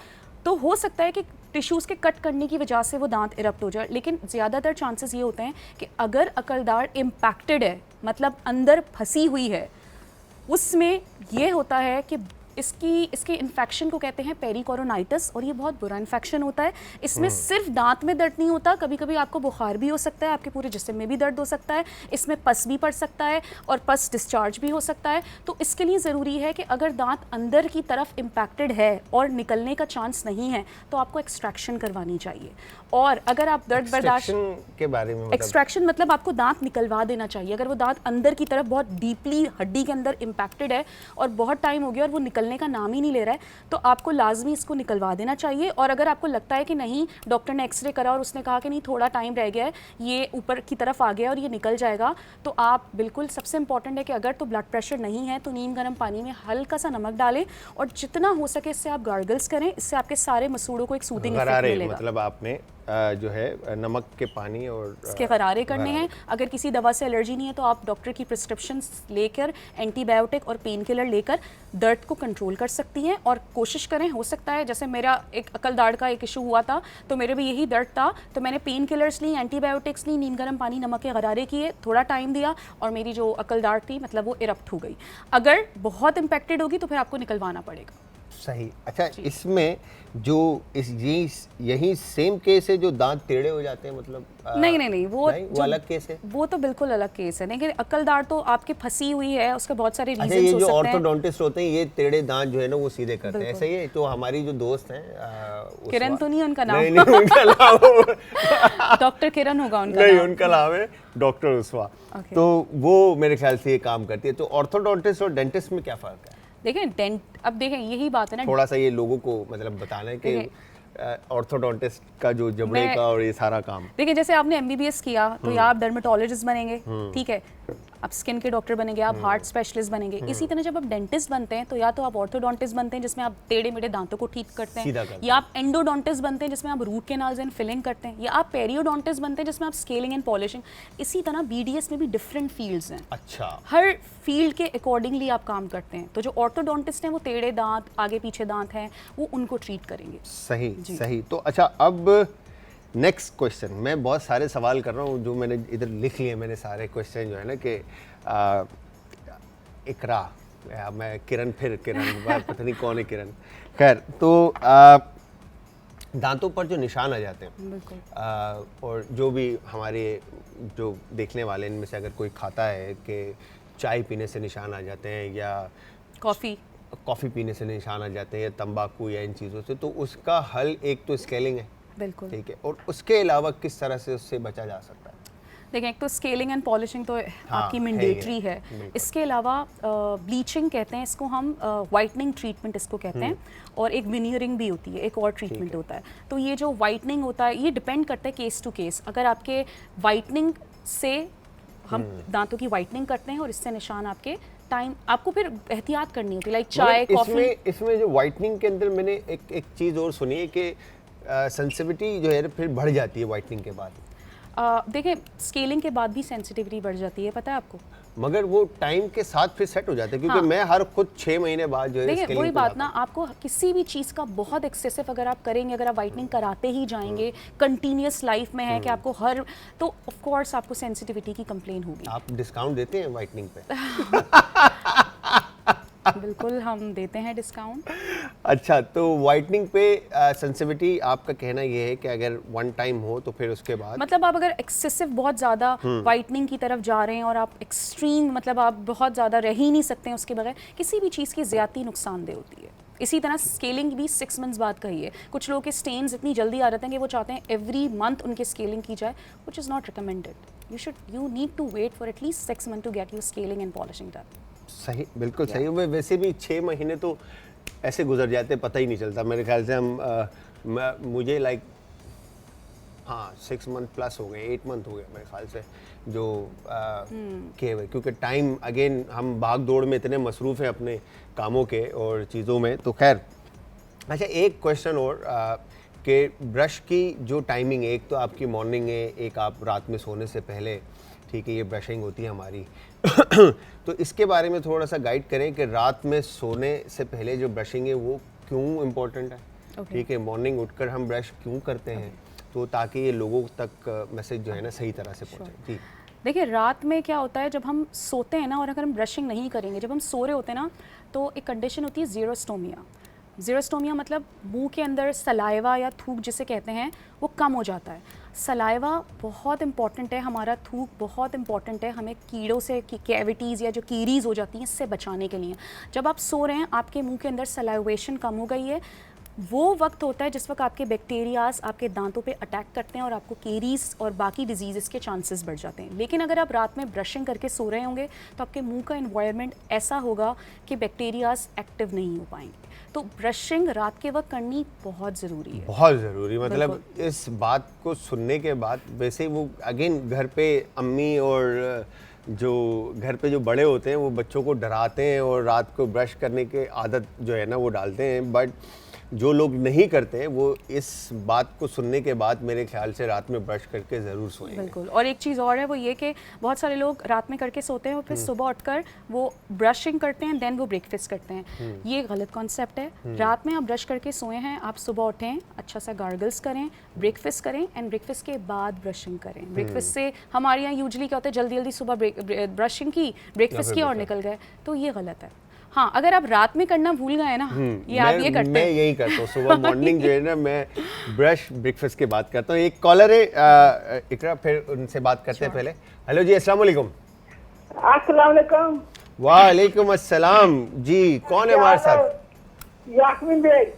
तो हो सकता है कि टिश्यूज़ के कट करने की वजह से वो दांत इरप्ट हो जाए। लेकिन ज़्यादातर चांसेस ये होते हैं कि अगर अकलदाढ़ इम्पैक्टेड है, मतलब अंदर फंसी हुई है, उसमें ये होता है कि इसके इन्फेक्शन को कहते हैं पेरिकोरोनाइटिस, और ये बहुत बुरा इन्फेक्शन होता है। इसमें सिर्फ दांत में दर्द नहीं होता, कभी कभी आपको बुखार भी हो सकता है, आपके पूरे जिस्म में भी दर्द हो सकता है, इसमें पस भी पड़ सकता है और पस डिस्चार्ज भी हो सकता है। तो इसके लिए ज़रूरी है कि अगर दांत अंदर की तरफ इम्पैक्टेड है और निकलने का चांस नहीं है तो आपको एक्सट्रैक्शन करवानी चाहिए। और अगर आप दर्द बर्दाश्त के बारे में एक्सट्रैक्शन मतलब आपको दांत निकलवा देना चाहिए। अगर वो दांत अंदर की तरफ बहुत डीपली हड्डी के अंदर इम्पैक्टेड है और बहुत टाइम हो गया और वो निकलने का नाम ही नहीं ले रहा है, तो आपको लाजमी इसको निकलवा देना चाहिए। और अगर आपको लगता है कि नहीं, डॉक्टर ने एक्सरे करा और उसने कहा कि नहीं थोड़ा टाइम रह गया है, ये ऊपर की तरफ आ गया और ये निकल जाएगा, तो आप बिल्कुल, सबसे इंपॉर्टेंट है कि अगर तो ब्लड प्रेशर नहीं है तो नीम गर्म पानी में हल्का सा नमक डालें और जितना हो सके इससे आप गार्गल्स करें। इससे आपके सारे मसूड़ों को एक सूदिंग इफेक्ट मिलेगा। मतलब आपने जो है नमक के पानी और इसके गरारे करने हैं। अगर किसी दवा से एलर्जी नहीं है तो आप डॉक्टर की प्रिस्क्रिप्शन लेकर, एंटीबायोटिक और पेन किलर लेकर दर्द को कंट्रोल कर सकती हैं। और कोशिश करें, हो सकता है जैसे मेरा एक अकलदाढ़ का एक इशू हुआ था तो मेरे भी यही दर्द था, तो मैंने पेन किलर्स ली, एंटीबायोटिक्स ली, नीम गर्म पानी नमक के गरारे किए, थोड़ा टाइम दिया और मेरी जो अकलदाढ़ थी मतलब वो इरप्ट हो गई। अगर बहुत इम्पैक्टेड होगी तो फिर आपको निकलवाना पड़ेगा। सही। अच्छा, इसमें जो यही सेम केस है जो दांत टेढ़े हो जाते हैं, मतलब नहीं, वो अलग केस है। वो तो बिल्कुल अलग केस है। लेकिन अकलदाढ़ तो आपके फंसी हुई है, उसके बहुत सारे रीजंस अच्छा, ये हो जो सकते हैं। ऑर्थोडोंटिस्ट होते हैं ये टेढ़े दांत जो है ना वो सीधे करते हैं, ऐसा ही है। तो हमारी जो दोस्त हैं किरण तो नहीं उनका नाम? नहीं उनका नाम डॉक्टर किरण होगा उनका नहीं, नाम। उनका नाम है डॉक्टर उस्वा। तो वो मेरे ख्याल से ये काम करती है। तो ऑर्थोडोंटिस्ट और डेंटिस्ट में क्या फर्क है? देखें अब देखें यही बात है ना, थोड़ा सा ये लोगों को मतलब बताना है कि ऑर्थोडोंटिस्ट का जो जबड़े का और ये सारा काम। देखिए जैसे आपने एमबीबीएस किया तो या आप डर्मेटोलॉजिस्ट बनेंगे, ठीक है, आप स्किन के डॉक्टर बनेंगे, आप हार्ट स्पेशलिस्ट बनेंगे। इसी तरह जब आप डेंटिस्ट बनते हैं तो या तो आप ऑर्थोडोंटिस्ट बनते हैं जिसमें आप टेढ़े मेढ़े दांतों को ठीक करते हैं, या आप एंडोडोंटिस्ट बनते हैं जिसमें आप रूट कैनाल्स एंड फिलिंग करते हैं, या आप पेरियोडोंटिस्ट बनते हैं जिसमें आप स्केलिंग एंड पॉलिशिंग। इसी तरह बीडीएस में भी डिफरेंट फील्ड्स हैं। अच्छा, हर फील्ड के अकॉर्डिंगली आप काम करते हैं। तो जो ऑर्थोडोंटिस्ट हैं वो टेढ़े दांत, आगे पीछे दांत हैं, वो उनको ट्रीट करेंगे। सही सही। तो अच्छा, अब नेक्स्ट क्वेश्चन, मैं बहुत सारे सवाल कर रहा हूँ जो मैंने इधर लिख लिए, मैंने सारे क्वेश्चन जो है ना कि इकरा, मैं किरण पता नहीं कौन है किरण। खैर, तो दांतों पर जो निशान आ जाते हैं, और जो भी हमारे जो देखने वाले इनमें से अगर कोई खाता है कि चाय पीने से निशान आ जाते हैं या कॉफ़ी पीने से निशान आ जाते हैं या तंबाकू या इन चीज़ों से, तो उसका हल एक तो स्केलिंग है। बिल्कुल। ठीक है, और उसके अलावा किस तरह से उससे बचा जा सकता है? देखिए, एक तो स्केलिंग एंड पॉलिशिंग तो आपकी है ही मैंडेटरी है, है। बिल्कुल। इसके अलावा ब्लीचिंग कहते हैं इसको हम, वाइटनिंग ट्रीटमेंट इसको कहते हैं, और एक विनियरिंग भी होती है, एक और ट्रीटमेंट होता है। तो ये जो वाइटनिंग होता है ये डिपेंड करता है केस टू केस। अगर आपके वाइटनिंग से हम दांतों की वाइटनिंग करते हैं और इससे निशान आपके टाइम, आपको फिर एहतियात करनी होती है, लाइक चाय मगर कॉफ़ी। इसमें जो वाइटनिंग के अंदर मैंने एक चीज़ और सुनी है कि सेंसिटिविटी जो है फिर बढ़ जाती है वाइटनिंग के बाद। देखिए, स्केलिंग के बाद भी सेंसिटिविटी बढ़ जाती है, पता है आपको? मगर वो टाइम के साथ फिर सेट हो जाता है, क्योंकि हाँ। मैं हर खुद 6 महीने बाद जो है देखिए, स्केलिंग वही पे बात जाता ना, आपको किसी भी चीज़ का बहुत एक्सेसिव अगर आप करेंगे, अगर आप वाइटनिंग कराते ही जाएंगे, कंटिन्यूस लाइफ में है कि आपको हर, तो ऑफ कोर्स आपको सेंसिटिविटी की कंप्लेन होगी। हूं। आप डिस्काउंट देते हैं वाइटनिंग पे? बिल्कुल, हम देते हैं डिस्काउंट। अच्छा, तो वाइटनिंग पे सेंसिटिविटी आपका कहना ये है कि अगर वन टाइम हो तो फिर उसके बाद मतलब आप अगर एक्सेसिव बहुत ज़्यादा वाइटनिंग की तरफ जा रहे हैं और आप एक्सट्रीम, मतलब आप बहुत ज़्यादा रह ही नहीं सकते हैं उसके बगैर, किसी भी चीज़ की ज़्यादती नुकसानदेह होती है। इसी तरह स्केलिंग भी 6 मंथ्स बाद कही है। कुछ लोगों के स्टेन्स इतनी जल्दी आ जाते हैं कि वो चाहते हैं एवरी मंथ उनके स्केलिंग की जाए, which is not recommended. You need to wait for at least 6 month to get your scaling and polishing done. सही, बिल्कुल सही। वैसे भी 6 महीने तो ऐसे गुजर जाते पता ही नहीं चलता मेरे ख्याल से। मुझे लाइक 6 मंथ प्लस हो गए, 8 मंथ हो गए मेरे ख्याल से जो किए हुए, क्योंकि टाइम अगेन हम भाग दौड़ में इतने मसरूफ़ हैं अपने कामों के और चीज़ों में। तो खैर, अच्छा एक क्वेश्चन और कि ब्रश की जो टाइमिंग, एक तो आपकी मॉर्निंग है, एक आप रात में सोने से पहले, ठीक है, ये ब्रशिंग होती है हमारी। तो इसके बारे में थोड़ा सा गाइड करें कि रात में सोने से पहले जो ब्रशिंग है वो क्यों इम्पोर्टेंट है, ठीक है, मॉर्निंग उठकर हम ब्रश क्यों करते हैं, तो ताकि ये लोगों तक मैसेज जो है ना सही तरह से पहुंचे। जी, देखिए, रात में क्या होता है, जब हम सोते हैं ना और अगर हम ब्रशिंग नहीं करेंगे, जब हम सो रहे होते हैं ना, तो एक कंडीशन होती है ज़ीरोस्टोमिया। ज़ीरोस्टोमिया मतलब मुंह के अंदर सलाइवा या थूक जिसे कहते हैं वो कम हो जाता है। सलाइवा बहुत इंपॉर्टेंट है, हमारा थूक बहुत इंपॉर्टेंट है हमें कीड़ों से, कैविटीज़ या जो कीरीज़ हो जाती हैं इससे बचाने के लिए। जब आप सो रहे हैं, आपके मुंह के अंदर सलाइवेशन कम हो गई है, वो वक्त होता है जिस वक्त आपके बैक्टीरियाज आपके दांतों पे अटैक करते हैं और आपको केरीज और बाकी डिजीज़ के चांसेस बढ़ जाते हैं। लेकिन अगर आप रात में ब्रशिंग करके सो रहे होंगे तो आपके मुंह का एनवायरनमेंट ऐसा होगा कि बैक्टीरियाज एक्टिव नहीं हो पाएंगे। तो ब्रशिंग रात के वक्त करनी बहुत ज़रूरी है, बहुत ज़रूरी। मतलब इस बात को सुनने के बाद, वैसे वो अगेन घर पे अम्मी और जो घर पे जो बड़े होते हैं वो बच्चों को डराते हैं और रात को ब्रश करने की आदत जो है ना वो डालते हैं, बट जो लोग नहीं करते हैं वो इस बात को सुनने के बाद मेरे ख्याल से रात में ब्रश करके ज़रूर सोएंगे। बिल्कुल। और एक चीज़ और है, वो ये कि बहुत सारे लोग रात में करके सोते हैं और फिर सुबह उठकर वो ब्रशिंग करते हैं, देन वो ब्रेकफास्ट करते हैं। ये गलत कॉन्सेप्ट है। रात में आप ब्रश करके सोए हैं, आप सुबह उठें, अच्छा सा गार्गल्स करें, ब्रेकफास्ट करें, एंड ब्रेकफास्ट के बाद ब्रशिंग करें। ब्रेकफास्ट से हमारे यहाँ यूजली क्या होता है, जल्दी जल्दी सुबह ब्रशिंग की, ब्रेकफास्ट की और निकल गए, तो ये गलत है। हाँ, अगर आप रात में करना भूल गए ना, ये आप ये करते हैं। मैं यही करता हूँ, सुबह मॉर्निंग जो है ना मैं ब्रश ब्रेकफास्ट के बाद करता हूँ। एक कॉलर है इकरा, फिर उनसे बात करते हैं पहले। हेलो जी, अस्सलाम वालेकुम। अस्सलाम वालेकुम। वालेकुम अस्सलाम जी, कौन है हमारे साथ? यास्मीन बेग।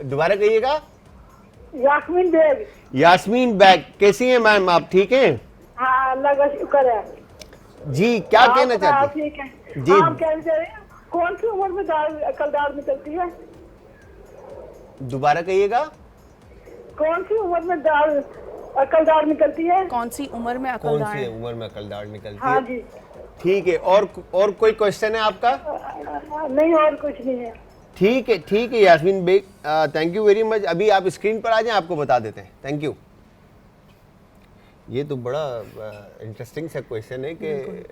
दोबारा कहिएगा। यास्मीन बेग। यास्मीन बेग, कैसी हैं मैम आप, ठीक हैं? हाँ, अल्लाह का शुक्र है जी, क्या कहना चाहती हैं? ठीक है जी। आप कह रहे हैं कौन सी उम्र में अकलदार निकलती है? दोबारा कहिएगा। कौन सी उम्र में अकलदार निकलती है? कौन सी उम्र में कौन अकलदार सी है? उम्र में अकलदार निकलती हाँ है? जी। ठीक है, और कोई क्वेश्चन है आपका? नहीं, और कुछ नहीं है। ठीक है Yasmeen Baig, thank you very much. अभी आप स्क्रीन पर आ जाएं, आपको बता देते हैं। Thank you. ये तो बड़ा इंटरेस्टिंग सा क्वेश्चन है कि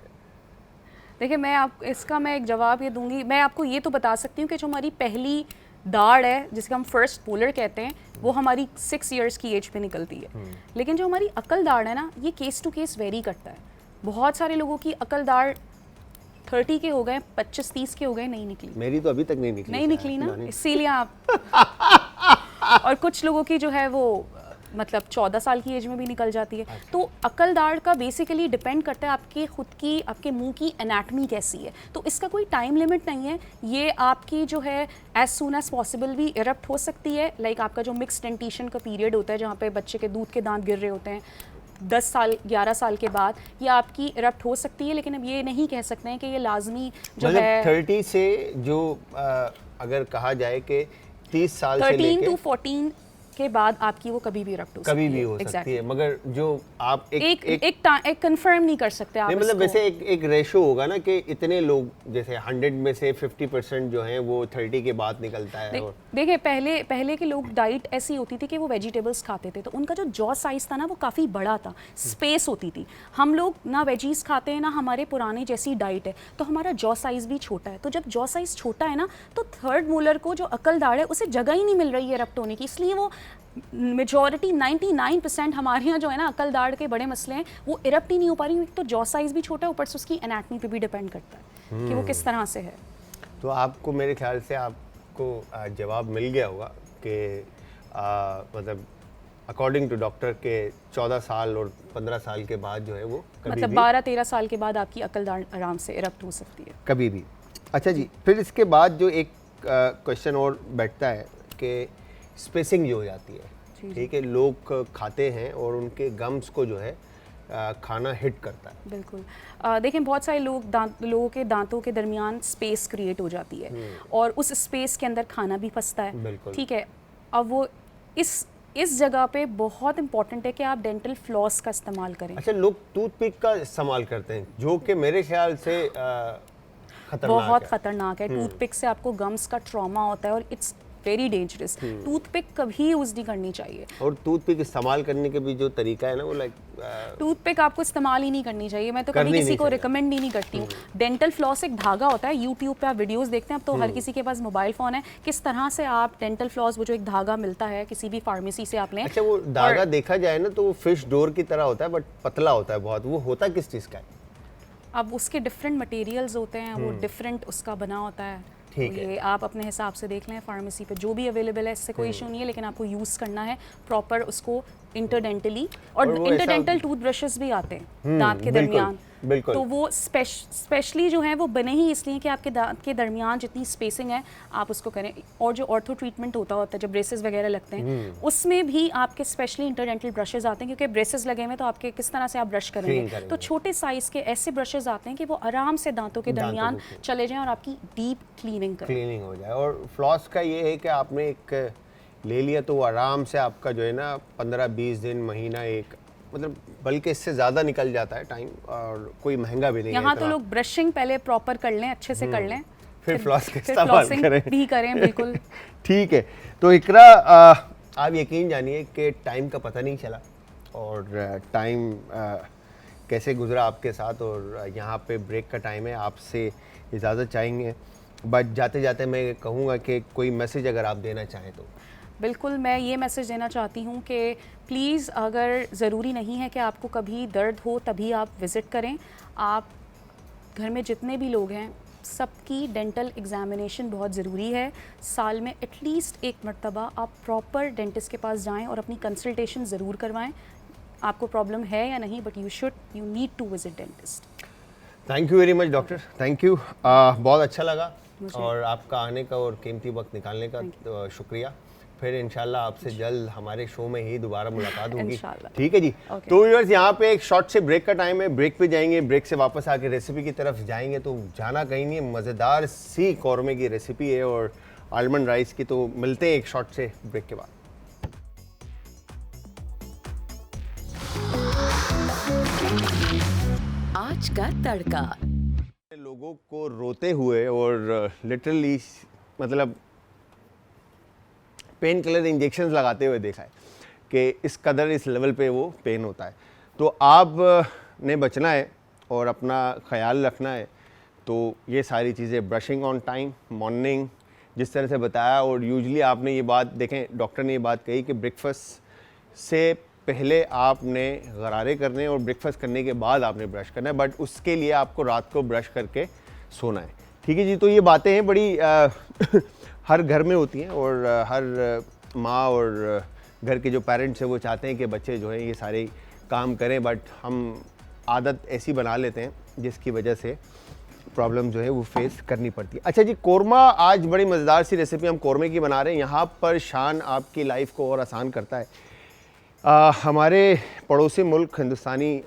देखिए, मैं एक जवाब ये दूंगी। मैं आपको ये तो बता सकती हूँ कि जो हमारी पहली दाढ़ है, जिसको हम फर्स्ट पोलर कहते हैं, वो हमारी 6 इयर्स की एज पे निकलती है। लेकिन जो हमारी अकल दाढ़ है ना, ये केस टू केस वेरी करता है। बहुत सारे लोगों की अकल दाढ़ 30 के हो गए, 25-30 के हो गए, नहीं निकली। मेरी तो अभी तक नहीं निकली ना, इसीलिए आप और कुछ लोगों की जो है वो मतलब 14 साल की एज में भी निकल जाती है। तो अकल दाढ़ का बेसिकली डिपेंड करता है आपके खुद की, आपके मुंह की एनाटमी कैसी है। तो इसका कोई टाइम लिमिट नहीं है, ये आपकी जो है एज सून एज पॉसिबल भी इरप्ट हो सकती है। लाइक आपका जो मिक्स डेंटिशन का पीरियड होता है जहाँ पे बच्चे के दूध के दांत गिर रहे होते हैं 10 साल 11 साल के बाद, ये आपकी इरप्ट हो सकती है। लेकिन अब ये नहीं कह सकते हैं कि ये लाजमी जो मतलब है 30 से जो अगर कहा जाए कि 30 साल से 13 लेके to 14 के बाद आपकी वो कभी भी इरप्ट हो सकती है। कभी भी हो सकती है, मगर जो आप एक कंफर्म नहीं कर सकते आप नहीं, मतलब इसको। वैसे एक रेशो होगा ना कि इतने लोग जैसे 100 में से 50% जो हैं वो 30 के बाद निकलता है। और देखिए पहले के लोग डाइट ऐसी होती थी कि वो वेजिटेबल्स खाते थे, तो उनका जो जॉ साइज था ना वो काफ़ी बड़ा था, स्पेस होती थी। हम लोग ना वेजीज खाते हैं ना हमारे पुराने जैसी डाइट है, तो हमारा जॉ साइज भी छोटा है। तो जब जॉ साइज छोटा है ना तो थर्ड मोलर को जो अकल दाढ़ है उसे जगह ही नहीं मिल रही है इरप्ट होने की, इसलिए वो मेजॉरिटी 99% हमारे यहाँ जो है ना अकल दाढ़ के बड़े मसले हैं वो इरप्ट ही नहीं हो पा रही। तो जॉ साइज भी छोटा है, ऊपर से उसकी एनाटमी पे भी डिपेंड करता है कि वो किस तरह से है। तो आपको मेरे ख्याल से आपको जवाब मिल गया होगा कि मतलब अकॉर्डिंग टू डॉक्टर के 14 साल और 15 साल के बाद जो है वो कभी मतलब भी 12-13 साल के बाद आपकी अकल दाढ़ आराम से इरप्ट हो सकती है कभी भी। अच्छा जी, फिर इसके बाद जो एक क्वेश्चन और बैठता है कि स्पेसिंग जो हो जाती है, ठीक है, लोग खाते हैं और उनके गम्स को जो है खाना हिट करता है। बिल्कुल। देखें बहुत सारे लोगों के दांतों के दरमियान स्पेस क्रिएट हो जाती है और उस स्पेस के अंदर खाना भी फंसता है, ठीक है। अब वो इस जगह पे बहुत इंपॉर्टेंट है कि आप डेंटल फ्लॉस का इस्तेमाल करें। अच्छा, लोग टूथपिक का इस्तेमाल करते हैं जो कि मेरे ख्याल से बहुत खतरनाक है। टूथपिक से आपको गम्स का ट्रॉमा होता है और इट्स वेरी डेंजरस। टूथपिक कभी यूज़ नहीं करनी चाहिए। और टूथपिक इस्तेमाल करने के भी जो तरीका है ना वो टूथपिक आपको इस्तेमाल ही नहीं करनी चाहिए। मैं तो कभी किसी को रिकमेंड ही नहीं करती हूँ। डेंटल फ्लॉस एक धागा होता है, यूट्यूब पे आप वीडियोस देखते हैं, अब तो हर किसी के पास मोबाइल फ़ोन है, किस तरह से आप डेंटल फ्लॉस, वो जो एक धागा मिलता है किसी भी फार्मेसी से आप लें। अच्छा, वो धागा देखा जाए ना तो वो फिश डोर की तरह होता है बट पतला होता है बहुत। वो होता किस चीज़ का है? अब उसके डिफरेंट मटेरियल्स होते हैं, वो डिफरेंट उसका बना होता है। तो ये आप अपने हिसाब से देख लें, फार्मेसी पे जो भी अवेलेबल है, इससे कोई इशू नहीं है। लेकिन आपको यूज़ करना है प्रॉपर उसको इंटरडेंटली। और इंटरडेंटल टूथब्रशेस भी आते हैं दांत के दरमियान, तो वो स्पेशली जो है वो बने ही इसलिए कि आपके दांत के दरमियान जितनी स्पेसिंग है आप उसको करें। और जो ऑर्थो ट्रीटमेंट होता है जब ब्रेसेस वगैरह लगते हैं उसमें भी आपके स्पेशली इंटरडेंटल ब्रशेस आते हैं, क्योंकि ब्रेसेस लगे हुए तो आपके किस तरह से आप ब्रश करेंगे। तो छोटे साइज के ऐसे ब्रशेस आते हैं कि वो आराम से दांतों के दरमियान चले जाएं और आपकी डीप क्लीनिंग हो जाए। और फ्लॉस का ये है कि आपने एक ले लिया तो वो आराम से आपका जो है ना 15-20 दिन, महीना, एक, मतलब बल्कि इससे ज़्यादा निकल जाता है टाइम, और कोई महंगा भी नहीं है। यहाँ तो लोग ब्रशिंग पहले प्रॉपर कर लें, अच्छे से कर लें, फिर फ्लॉस का इस्तेमाल करें भी करें। बिल्कुल ठीक है। तो इकरा, आप यकीन जानिए कि टाइम का पता नहीं चला और टाइम कैसे गुजरा आपके साथ। और यहाँ पे ब्रेक का टाइम है, आपसे इजाज़त चाहेंगे, बट जाते जाते मैं कहूँगा कि कोई मैसेज अगर आप देना चाहें तो। बिल्कुल, मैं ये मैसेज देना चाहती हूँ कि प्लीज़, अगर ज़रूरी नहीं है कि आपको कभी दर्द हो तभी आप विज़िट करें। आप घर में जितने भी लोग हैं सबकी डेंटल एग्ज़ामिनेशन बहुत ज़रूरी है। साल में एटलीस्ट एक मरतबा आप प्रॉपर डेंटिस्ट के पास जाएं और अपनी कंसल्टेशन ज़रूर करवाएं। आपको प्रॉब्लम है या नहीं, but you need to visit dentist. Thank you very much doctor, thank you. बहुत अच्छा लगा और आपका आने का और कीमती वक्त निकालने का शुक्रिया। फिर इंशाल्लाह आपसे जल्द हमारे शो में ही दोबारा मुलाकात होगी, ठीक है जी। तो व्यूअर्स, यहाँ पे एक शॉर्ट से ब्रेक का टाइम है, ब्रेक पे जाएंगे, ब्रेक से वापस आके रेसिपी की तरफ जाएंगे। तो जाना कहीं नहीं, मज़ेदार सी कौरमे की रेसिपी है और आलमंड राइस की। तो मिलते हैं एक शॉर्ट से ब्रेक के बाद। आज का तड़का। लोगों को रोते हुए और लिटरली मतलब पेन किलर इंजेक्शंस लगाते हुए देखा है कि इस कदर, इस लेवल पे वो पेन होता है। तो आप ने बचना है और अपना ख्याल रखना है। तो ये सारी चीज़ें, ब्रशिंग ऑन टाइम, मॉर्निंग, जिस तरह से बताया। और यूजुअली आपने ये बात देखें, डॉक्टर ने ये बात कही कि ब्रेकफास्ट से पहले आपने गरारे करने और ब्रेकफास्ट करने के बाद आपने ब्रश करना है, बट उसके लिए आपको रात को ब्रश करके सोना है, ठीक है जी। तो ये बातें हैं बड़ी हर घर में होती हैं और हर माँ और घर के जो पेरेंट्स हैं वो चाहते हैं कि बच्चे जो है ये सारे काम करें, बट हम आदत ऐसी बना लेते हैं जिसकी वजह से प्रॉब्लम जो है वो फेस करनी पड़ती है। अच्छा जी, कोरमा आज बड़ी मज़ेदार सी रेसिपी हम कोरमे की बना रहे हैं। यहाँ पर शान आपकी लाइफ को और आसान करता है। हमारे पड़ोसी मुल्क हिंदुस्तानी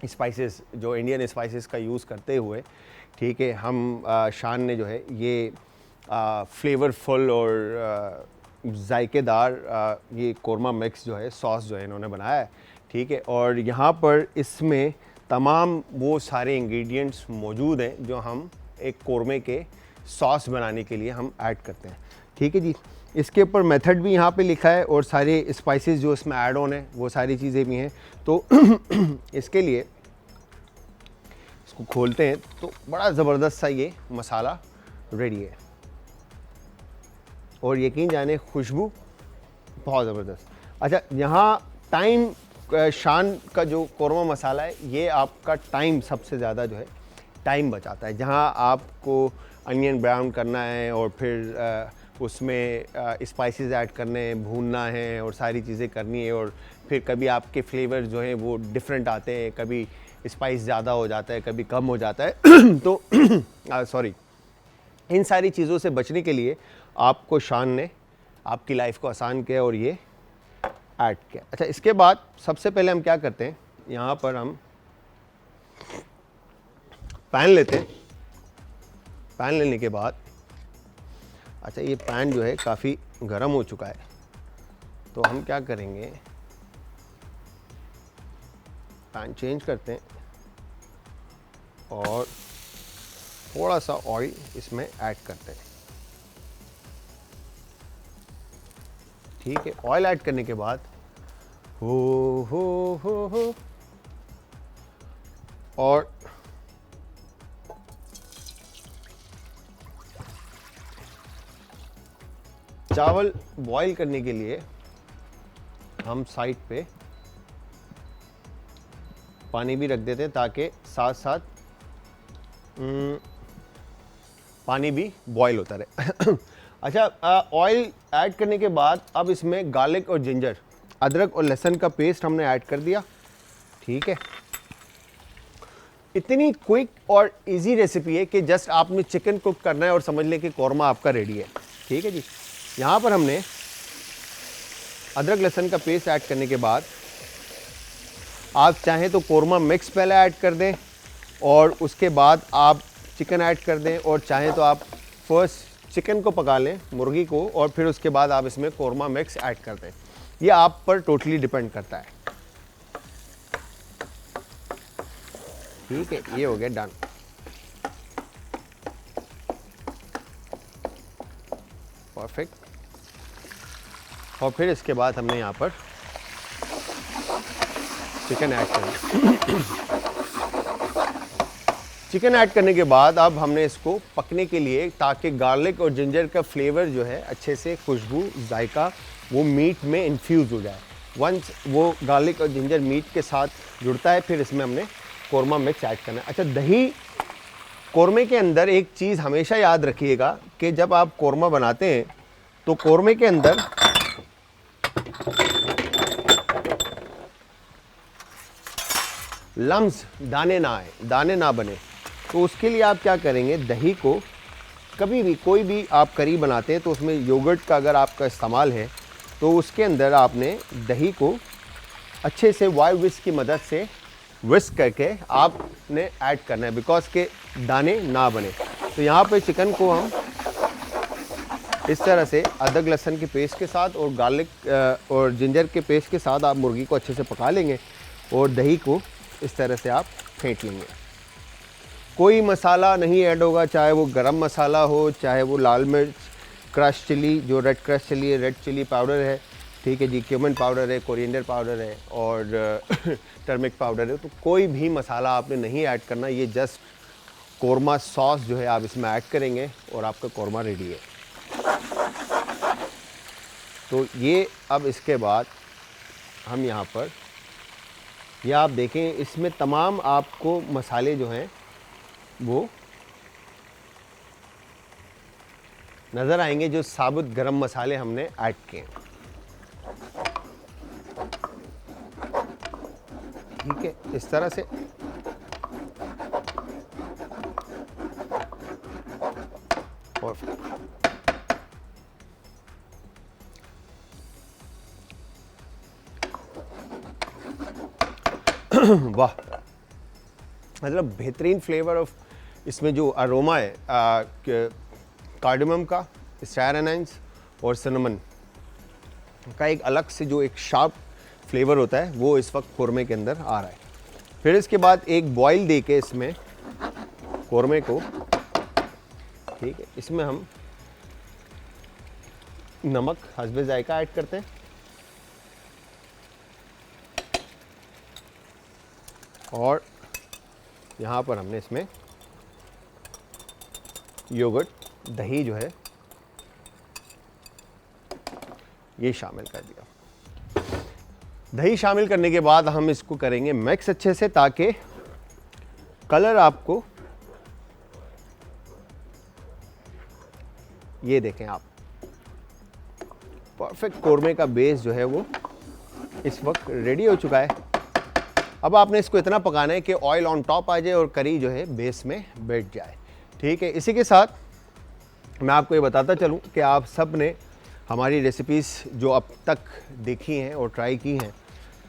स्पाइसेस, जो इंडियन स्पाइसेस का यूज़ करते हुए, ठीक है, हम शान ने जो है ये फ्लेवरफुल और जायकेदार ये कोरमा मिक्स जो है, सॉस जो है इन्होंने बनाया है, ठीक है। और यहाँ पर इसमें तमाम वो सारे इंग्रेडिएंट्स मौजूद हैं जो हम एक कोरमे के सॉस बनाने के लिए हम ऐड करते हैं, ठीक है जी। इसके ऊपर मेथड भी यहाँ पे लिखा है और सारे स्पाइसेस जो इसमें ऐड ऑन है वो सारी चीज़ें भी हैं। तो इसके लिए इसको खोलते हैं तो बड़ा ज़बरदस्त सा ये मसाला रेडी है और यकीन जाने खुशबू बहुत ज़बरदस्त। अच्छा, यहाँ टाइम शान का जो कोरमा मसाला है ये आपका टाइम सबसे ज़्यादा जो है टाइम बचाता है। जहाँ आपको अनियन ब्राउन करना है और फिर उसमें स्पाइसेस ऐड करने हैं, भूनना है और सारी चीज़ें करनी है, और फिर कभी आपके फ्लेवर जो हैं वो डिफरेंट आते हैं, कभी स्पाइस ज़्यादा हो जाता है, कभी कम हो जाता है तो सॉरी, इन सारी चीज़ों से बचने के लिए आपको शान ने आपकी लाइफ को आसान किया और ये ऐड किया। अच्छा, इसके बाद सबसे पहले हम क्या करते हैं, यहाँ पर हम पैन लेते हैं। पैन लेने के बाद, अच्छा ये पैन जो है काफ़ी गर्म हो चुका है, तो हम क्या करेंगे, पैन चेंज करते हैं और थोड़ा सा ऑयल इसमें ऐड करते हैं, ठीक है। ऑयल ऐड करने के बाद हो और चावल बॉईल करने के लिए हम साइड पे पानी भी रख देते हैं ताकि साथ साथ पानी भी बॉईल होता रहे। अच्छा, ऑयल ऐड करने के बाद अब इसमें गार्लिक और जिंजर, अदरक और लहसुन का पेस्ट हमने ऐड कर दिया, ठीक है। इतनी क्विक और इजी रेसिपी है कि जस्ट आपने चिकन कुक करना है और समझ लें कि कोरमा आपका रेडी है, ठीक है जी। यहाँ पर हमने अदरक लहसुन का पेस्ट ऐड करने के बाद आप चाहें तो कोरमा मिक्स पहले ऐड कर दें और उसके बाद आप चिकन ऐड कर दें, और चाहें तो आप फर्स्ट चिकन को पका लें, मुर्गी को, और फिर उसके बाद आप इसमें कोरमा मिक्स ऐड कर दें। ये आप पर टोटली डिपेंड करता है, ठीक है। ये हो गया डन। परफेक्ट। और फिर इसके बाद हमने यहाँ पर चिकन ऐड कर चिकन ऐड करने के बाद अब हमने इसको पकने के लिए, ताकि गार्लिक और जिंजर का फ्लेवर जो है अच्छे से, खुशबू, जायका वो मीट में इन्फ्यूज़ हो जाए। वंस वो गार्लिक और जिंजर मीट के साथ जुड़ता है, फिर इसमें हमने कोरमा मिक्स ऐड करना है। अच्छा, दही कोरमे के अंदर एक चीज़ हमेशा याद रखिएगा कि जब आप कोरमा बनाते हैं तो कोरमे के अंदर लम्स, दाने ना आए, दाने ना बने। तो उसके लिए आप क्या करेंगे, दही को कभी भी, कोई भी आप करी बनाते हैं तो उसमें योगर्ट का अगर आपका इस्तेमाल है तो उसके अंदर आपने दही को अच्छे से वाइव विस्क की मदद से विस्क करके आपने ऐड करना है, बिकॉज के दाने ना बने। तो यहाँ पे चिकन को हम इस तरह से अदरक लहसुन के पेस्ट के साथ और गार्लिक और जिंजर के पेस्ट के साथ आप मुर्गी को अच्छे से पका लेंगे और दही को इस तरह से आप फेंट लेंगे। कोई मसाला नहीं ऐड होगा, चाहे वो गरम मसाला हो, चाहे वो लाल मिर्च, क्रश चिली, जो रेड क्रश चिली है, रेड चिली पाउडर है, ठीक है जी, क्यूमिन पाउडर है, कोरिएंडर पाउडर है और टर्मिक पाउडर है। तो कोई भी मसाला आपने नहीं ऐड करना, ये जस्ट कोरमा सॉस जो है आप इसमें ऐड करेंगे और आपका कोरमा रेडी है। तो ये अब इसके बाद हम यहाँ पर, यह आप देखें इसमें तमाम आपको मसाले जो हैं वो नज़र आएंगे, जो साबुत गरम मसाले हमने ऐड किए हैं। ठीक है, इस तरह से। परफेक्ट। वाह, मतलब बेहतरीन फ्लेवर ऑफ इसमें जो अरोमा है कार्डमम का, स्टार एनाइंस और सिनेमन का एक अलग से जो एक शार्प फ्लेवर होता है वो इस वक्त कोरमे के अंदर आ रहा है। फिर इसके बाद एक बॉईल दे के इसमें कोरमे को, ठीक है, इसमें हम नमक हस्बे जायका ऐड करते हैं और यहाँ पर हमने इसमें योगर्ट, दही जो है ये शामिल कर दिया। दही शामिल करने के बाद हम इसको करेंगे मिक्स अच्छे से, ताकि कलर आपको, ये देखें आप, परफेक्ट कोरमे का बेस जो है वो इस वक्त रेडी हो चुका है। अब आपने इसको इतना पकाना है कि ऑयल ऑन टॉप आ जाए और करी जो है बेस में बैठ जाए। ठीक है, इसी के साथ मैं आपको ये बताता चलूँ कि आप सब ने हमारी रेसिपीज़ जो अब तक देखी हैं और ट्राई की हैं,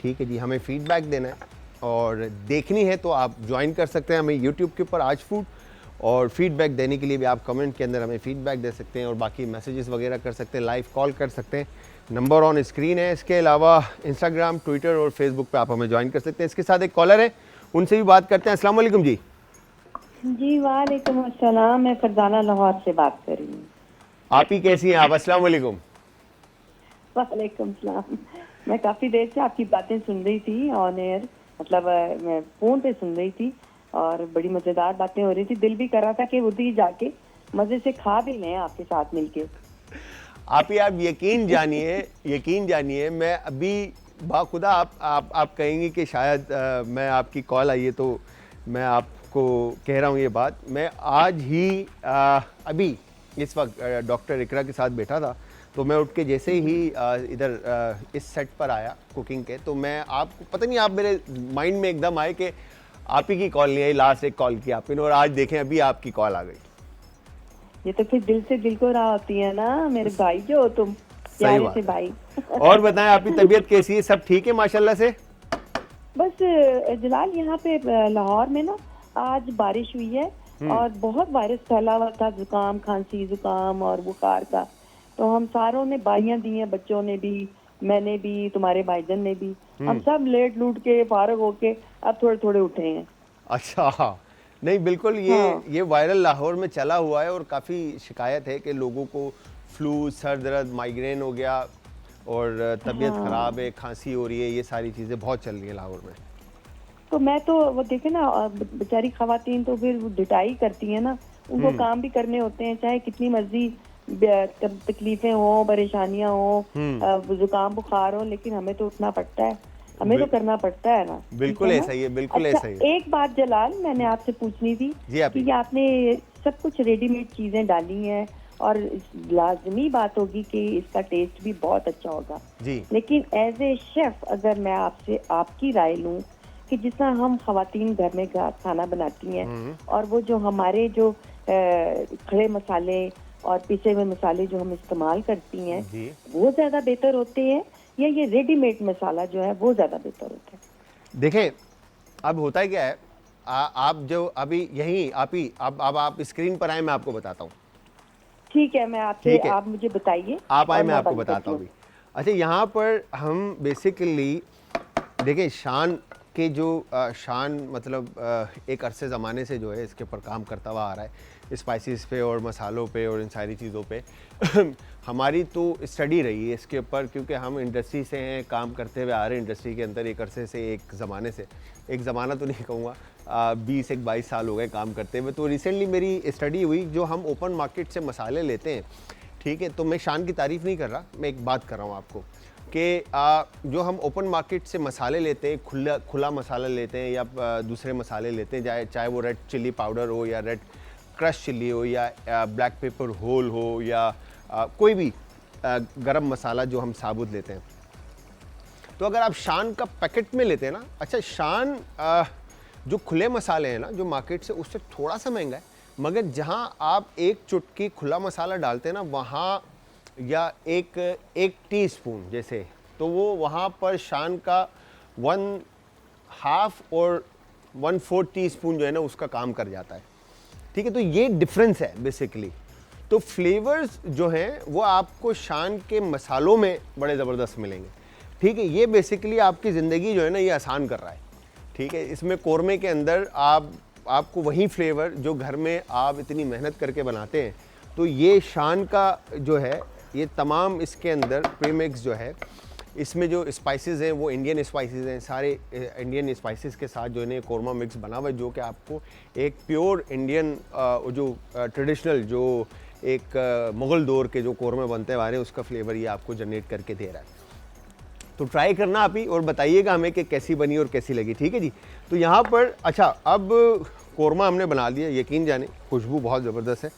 ठीक है जी, हमें फीडबैक देना है और देखनी है तो आप ज्वाइन कर सकते हैं हमें यूट्यूब के ऊपर आज फूड, और फीडबैक देने के लिए भी आप कमेंट के अंदर हमें फीडबैक दे सकते हैं और बाकी मैसेजेस वगैरह कर सकते हैं, लाइव कॉल कर सकते हैं, नंबर ऑन स्क्रीन है। इसके अलावा इंस्टाग्राम, ट्विटर और फेसबुक पे आप हमें ज्वाइन कर सकते हैं। इसके साथ एक कॉलर है, उनसे भी बात करते हैं। अस्सलाम वालेकुम जी। जी वालेकुम अस्सलाम, मैं फरजाना लाहौर से बात कर रही हूँ। आप ही कैसी हैं आप? अस्सलाम वालेकुम। वालेकुम सलाम। मैं काफ़ी देर से आपकी बातें सुन रही थी ऑन एयर, मतलब मैं फ़ोन पे सुन रही थी और बड़ी मज़ेदार बातें हो रही थी। दिल भी कर रहा था कि उधर ही जाके मज़े से खा भी लें आपके साथ मिलके। आप यकीन जानिए मैं अभी बाखुदा आप कहेंगे कि शायद मैं आपकी कॉल आई है तो मैं आपको कह रहा हूँ ये बात। मैं आज ही अभी इस वक्त डॉक्टर इकरा के साथ बैठा था, तो मैं उठ के जैसे ही इधर इस सेट पर आया कुकिंग के, तो मैं आपको पता नहीं, आप मेरे माइंड में एकदम आए कि आप ही की कॉल नहीं आई। लास्ट एक कॉल की आपने और आज देखें अभी आपकी कॉल आ गई। ये तो फिर दिल से दिल को राह होती है ना मेरे भाई, जो हो तुम प्यारे से भाई। और बताएं आपकी तबीयत कैसी है? सब ठीक है माशाल्लाह से? बस जलाल, यहाँ पे लाहौर में ना आज बारिश हुई है और बहुत वायरस फैला हुआ था, जुकाम, खांसी, जुकाम और बुखार का। तो हम सारों ने बाइयां दी हैं, बच्चों ने भी, मैंने भी, तुम्हारे भाईजान ने भी, हम सब लेट लूट के फारग होके अब थोड़े थोड़े उठे हैं। अच्छा, नहीं बिल्कुल, ये वायरल लाहौर में चला हुआ है और काफ़ी शिकायत है कि लोगों को फ्लू, सर दर्द, माइग्रेन हो गया और तबीयत ख़राब है, खांसी हो रही है, ये सारी चीज़ें बहुत चल रही हैं लाहौर में। तो मैं तो वो देखे ना, बेचारी खवातीन तो फिर डिटाई करती हैं ना, उनको काम भी करने होते हैं, चाहे कितनी मर्जी तकलीफें हो, परेशानियां हो, जुकाम बुखार हो, लेकिन हमें तो उठना पड़ता है, हमें तो करना पड़ता है ना। बिल्कुल ऐसा ही है, बिल्कुल ऐसा ही है। एक बात जलाल, मैंने आपसे पूछनी थी कि आपने सब कुछ रेडीमेड चीजें डाली हैं और लाजमी बात होगी कि इसका टेस्ट भी बहुत अच्छा होगा जी, लेकिन एज ए शेफ अगर मैं आपसे आपकी राय लूं कि जिस तरह हम खवातीन घर में खाना बनाती हैं और वो जो हमारे जो खड़े मसाले और पिसे हुए मसाले जो हम इस्तेमाल करती हैं वो ज्यादा बेहतर होते हैं या ये रेडीमेड मसाला जो है वो ज्यादा बेहतर होता है? देखें अब होता है क्या है, आप जो अभी यहीं आप स्क्रीन पर आए, मैं आपको बताता हूँ। ठीक है, मैं आपसे, आप मुझे बताइए, आप आए, मैं आपको बताता हूँ अभी। अच्छा, यहाँ पर हम बेसिकली देखें शान के जो शान मतलब एक अरसे ज़माने से जो है इसके ऊपर काम करता हुआ आ रहा है, स्पाइसेस पे और मसालों पे और इन सारी चीज़ों पे हमारी तो स्टडी रही है इसके ऊपर, क्योंकि हम इंडस्ट्री से हैं, काम करते हुए आ रहे हैं इंडस्ट्री के अंदर एक अरसे से, एक ज़माने से, एक ज़माना तो नहीं कहूँगा, 20-22 साल हो गए काम करते हुए। तो रिसेंटली मेरी स्टडी हुई, जो हम ओपन मार्केट से मसाले लेते हैं, ठीक है, तो मैं शान की तारीफ़ नहीं कर रहा, मैं एक बात कर रहा हूँ आपको कि जो हम ओपन मार्केट से मसाले लेते हैं, खुला मसाला लेते हैं या दूसरे मसाले लेते हैं, चाहे वो रेड चिल्ली पाउडर हो या रेड क्रश चिल्ली हो या ब्लैक पेपर होल हो या कोई भी गरम मसाला जो हम साबुत लेते हैं, तो अगर आप शान का पैकेट में लेते हैं ना, अच्छा शान जो खुले मसाले हैं ना जो मार्केट से, उससे थोड़ा सा महंगा है, मगर जहां आप एक चुटकी खुला मसाला डालते हैं ना वहाँ, या एक टीस्पून जैसे, तो वो वहाँ पर शान का 1/2 और 1/4 टीस्पून जो है ना उसका काम कर जाता है। ठीक है, तो ये डिफरेंस है बेसिकली। तो फ्लेवर्स जो हैं वो आपको शान के मसालों में बड़े ज़बरदस्त मिलेंगे। ठीक है, ये बेसिकली आपकी ज़िंदगी जो है ना ये आसान कर रहा है। ठीक है, इसमें कोरमे के अंदर आपको वही फ्लेवर जो घर में आप इतनी मेहनत करके बनाते हैं, तो ये शान का जो है ये तमाम इसके अंदर प्रीमिक्स जो है, इसमें जो स्पाइसेस हैं वो इंडियन स्पाइसेस हैं, सारे इंडियन स्पाइसेस के साथ जो है कोरमा मिक्स बना हुआ है, जो कि आपको एक प्योर इंडियन जो ट्रेडिशनल जो एक मुग़ल दौर के जो कोरमे बनते आ रहे हैं उसका फ्लेवर ये आपको जनरेट करके दे रहा है। तो ट्राई करना आप ही और बताइएगा हमें कि कैसी बनी और कैसी लगी। ठीक है जी। तो यहाँ पर अच्छा, अब कोरमा हमने बना लिया, यकीन जाने खुशबू बहुत ज़बरदस्त है।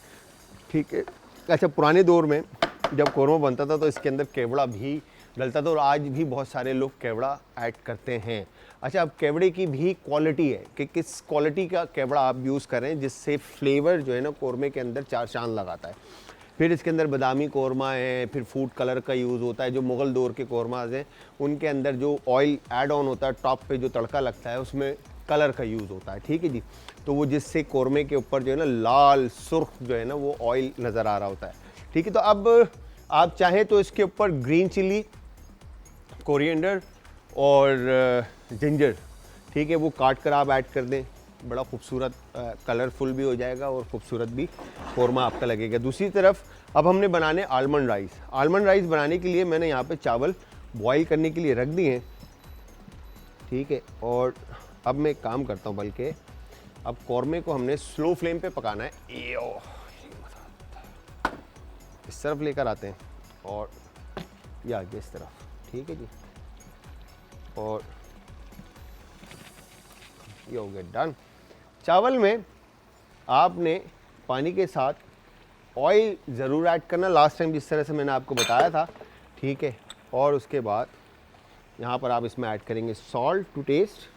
ठीक है, अच्छा पुराने दौर में जब कोरमा बनता था तो इसके अंदर केवड़ा भी डलता था, और आज भी बहुत सारे लोग केवड़ा ऐड करते हैं। अच्छा, अब केवड़े की भी क्वालिटी है कि किस क्वालिटी का केवड़ा आप यूज़ करें जिससे फ्लेवर जो है ना कोरमे के अंदर चार चांद लगाता है। फिर इसके अंदर बादामी कोरमा है, फिर फूड कलर का यूज़ होता है। जो मुग़ल दौर के कोरमाज हैं उनके अंदर जो ऑयल ऐड ऑन होता है, टॉप पे जो तड़का लगता है उसमें कलर का यूज़ होता है। ठीक है जी, तो वो जिससे कोरमे के ऊपर जो है ना लाल सुर्ख जो है ना वो ऑयल नज़र आ रहा होता है। ठीक है, तो अब आप चाहें तो इसके ऊपर ग्रीन चिली, कोरिएंडर और जिंजर, ठीक है, वो काट कर आप ऐड कर दें, बड़ा खूबसूरत कलरफुल भी हो जाएगा और ख़ूबसूरत भी कोरमा आपका लगेगा। दूसरी तरफ अब हमने बनाने आलमंड राइस। आलमंड राइस बनाने के लिए मैंने यहाँ पे चावल बॉईल करने के लिए रख दिए हैं। ठीक है, और अब मैं एक काम करता हूँ, बल्कि अब कोरमे को हमने स्लो फ्लेम पे पकाना है। इस तरफ लेकर आते हैं और ये आगे इस तरफ। ठीक है जी, और ये हो गया डन। चावल में आपने पानी के साथ ऑयल ज़रूर ऐड करना, लास्ट टाइम जिस तरह से मैंने आपको बताया था। ठीक है, और उसके बाद यहाँ पर आप इसमें ऐड करेंगे सॉल्ट टू टेस्ट,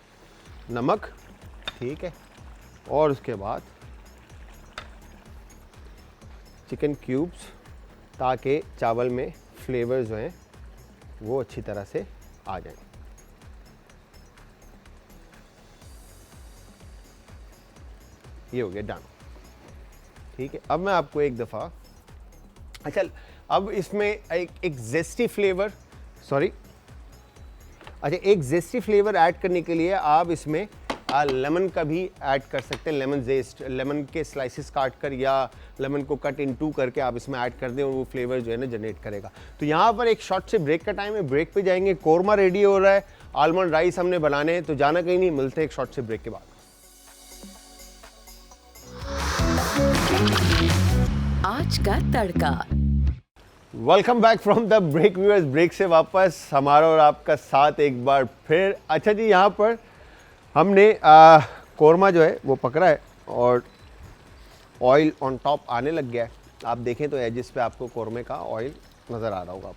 नमक। ठीक है, और उसके बाद चिकन क्यूब्स, ताकि चावल में फ्लेवर जो हैं वो अच्छी तरह से आ जाएं। ये हो गया डन। ठीक है, अब मैं आपको एक दफ़ा, अच्छा अब इसमें एक जेस्टी फ्लेवर, एक जेस्टी फ्लेवर ऐड करने के लिए आप इसमें लेमन का भी ऐड कर सकते हैं। लेमन जेस्ट, लेमन के स्लाइसिस काट कर या लेमन को कट इन 2 करके आप इसमें ऐड कर दें और वो फ्लेवर जो है ना जनरेट करेगा। तो यहाँ पर एक शॉर्ट से ब्रेक का टाइम है, ब्रेक पे जाएंगे। कोरमा रेडी हो रहा है, आलमंड राइस हमने बनाने हैं, तो जाना कहीं नहीं, मिलते हैं एक शॉर्ट से ब्रेक के बाद। आज का तड़का। Welcome back from the break viewers. Break से वापस हमारा और आपका साथ एक बार फिर। अच्छा जी, यहाँ पर हमने कोरमा जो है वो पकड़ा है और ऑयल ऑन टॉप आने लग गया है। आप देखें तो एजिस पे आपको कोरमे का ऑयल नज़र आ रहा होगा।